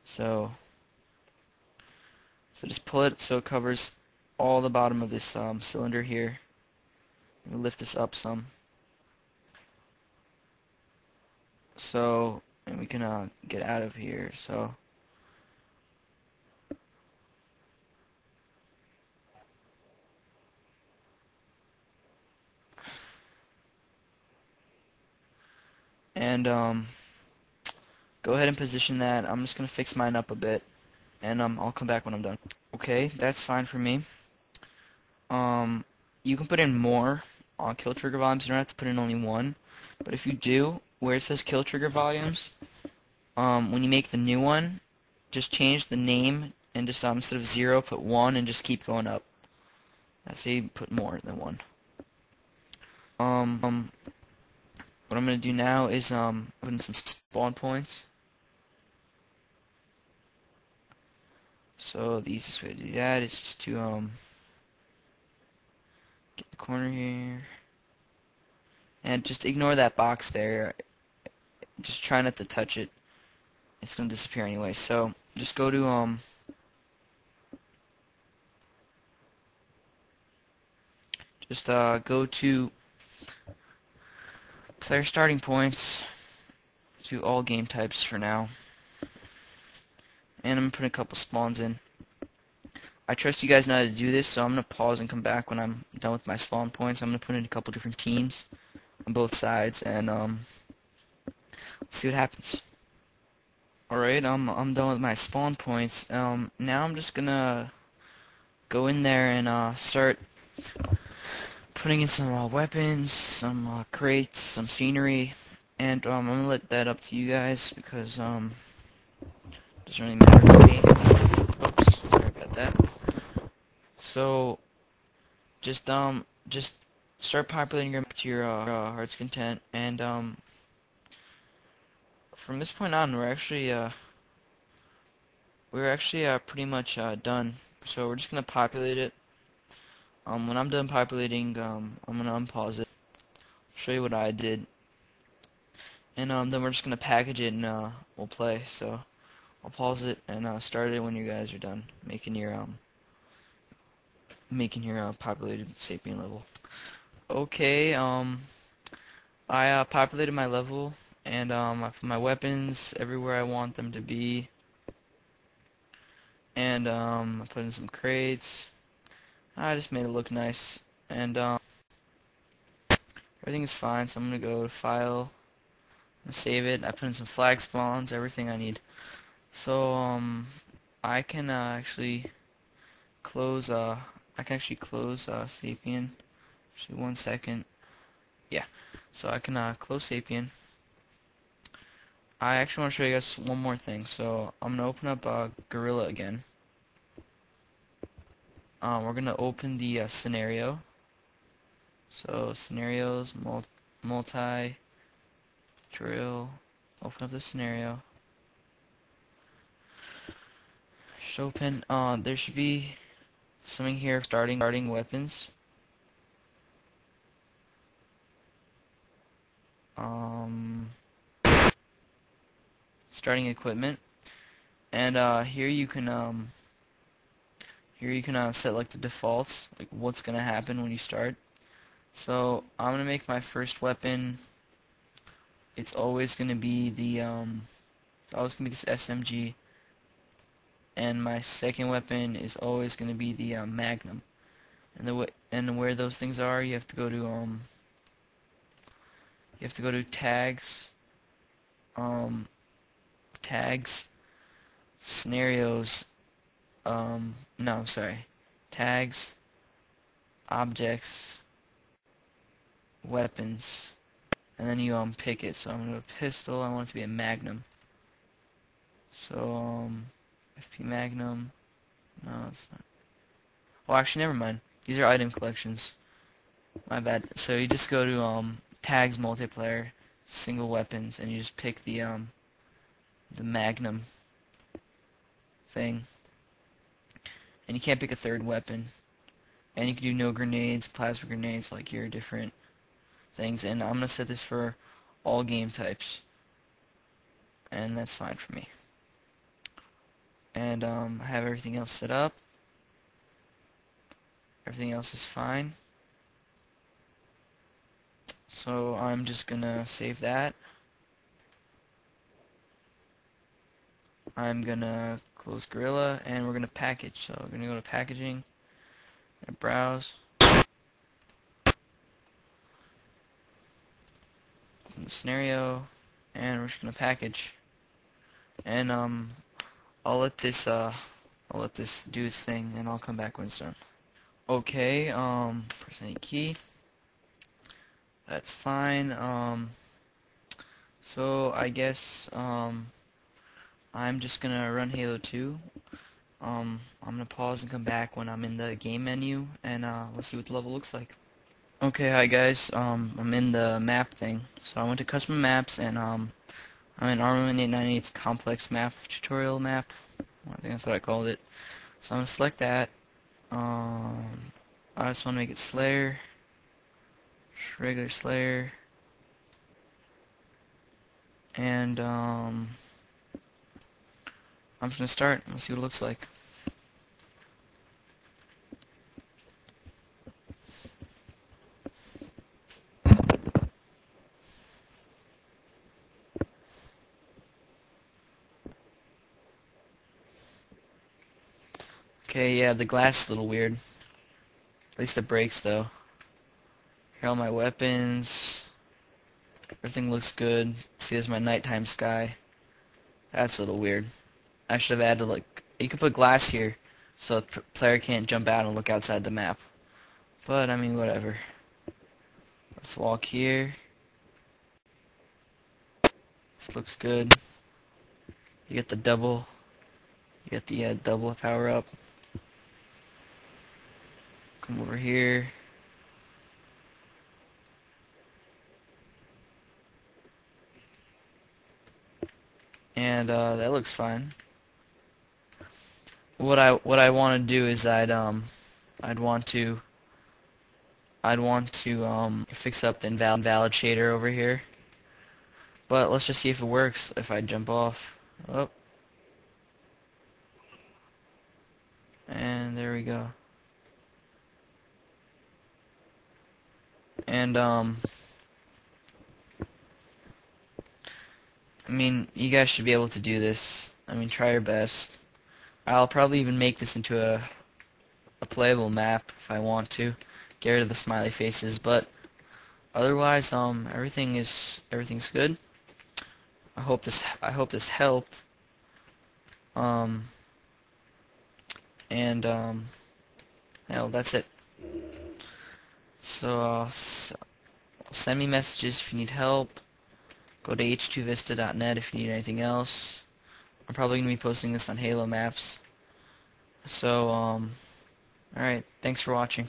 So just pull it so it covers all the bottom of this cylinder here. I'm gonna lift this up some. So, and we can get out of here. So. And go ahead and position that. I'm just gonna fix mine up a bit, and I'll come back when I'm done. Okay, that's fine for me. You can put in more kill trigger volumes. You don't have to put in only one, but if you do, where it says kill trigger volumes, when you make the new one, just change the name and just instead of 0, put 1, and just keep going up. That's how you put more than 1. What I'm going to do now is put in some spawn points. So the easiest way to do that is just to get the corner here. And just ignore that box there. Just try not to touch it. It's going to disappear anyway. So just go to go to player starting points, to all game types for now, and I'm going to put a couple spawns in. I trust you guys know how to do this, so I'm going to pause and come back when I'm done with my spawn points. I'm going to put in a couple different teams on both sides, and let's see what happens. Alright, I'm done with my spawn points. Now I'm just going to go in there and start putting in some weapons, some crates, some scenery, And I'm gonna let that up to you guys because it doesn't really matter to me. Oops, sorry about that. So just start populating your map to your heart's content, and from this point on we're actually pretty much done. So we're just gonna populate it. When I'm done populating, I'm gonna unpause it, show you what I did, and then we're just gonna package it and we'll play. So I'll pause it and start it when you guys are done making your populated sapien level. Okay, I populated my level, and I put my weapons everywhere I want them to be, and I put in some crates. I just made it look nice, and everything is fine. So I'm gonna go to File, I'm gonna save it. I put in some flag spawns, everything I need. So I can actually close Sapien. Actually, 1 second. Yeah. So I can close Sapien. I actually want to show you guys one more thing. So I'm gonna open up Gorilla again. We're gonna open the scenario. So scenarios, multi, drill. Open up the scenario. Should open. There should be something here. Starting weapons. Starting equipment, and here you can set like the defaults, like what's gonna happen when you start. So I'm gonna make my first weapon. It's always gonna be this SMG, and my second weapon is always gonna be the Magnum. And where those things are, you have to go to tags, tags, scenarios. No, I'm sorry. Tags, objects, weapons, and then you pick it. So I'm gonna do a pistol. I want it to be a Magnum. So FP Magnum. No, it's not. Oh, actually, never mind. These are item collections. My bad. So you just go to tags, multiplayer, single weapons, and you just pick the Magnum thing. And you can't pick a third weapon. And you can do no grenades, plasma grenades, like your different things. And I'm gonna set this for all game types, and that's fine for me. And I have everything else set up. Everything else is fine. So I'm just gonna save that. I'm gonna close Gorilla, and we're gonna package. So we're gonna go to packaging and browse. Open the scenario, and we're just gonna package. And I'll let this do its thing, and I'll come back when it's done. Okay, press any key. That's fine. So I guess I'm just gonna run Halo 2. I'm gonna pause and come back when I'm in the game menu, and let's see what the level looks like. Okay, hi guys. I'm in the map thing. So I went to custom maps, and I'm in Armament 898's complex map tutorial map. I think that's what I called it. So I'm gonna select that. I just want to make it Slayer, regular Slayer, and I'm just gonna start. Let's see what it looks like. Okay, yeah, the glass is a little weird. At least the brakes, though. Here are all my weapons. Everything looks good. See, there's my nighttime sky. That's a little weird. I should have added, like, you could put glass here so the player can't jump out and look outside the map. But, I mean, whatever. Let's walk here. This looks good. You get the double. You get the double power up. Come over here. And that looks fine. What I want to do is I'd want to fix up the invalid shader over here. But let's just see if it works. If I jump off. Oh. And there we go. And I mean, you guys should be able to do this. I mean, try your best. I'll probably even make this into a playable map if I want to. Get rid of the smiley faces, but otherwise, everything's good. I hope this helped. Hell, that's it. So send me messages if you need help. Go to h2vista.net if you need anything else. I'm probably going to be posting this on Halo Maps. So, alright, thanks for watching.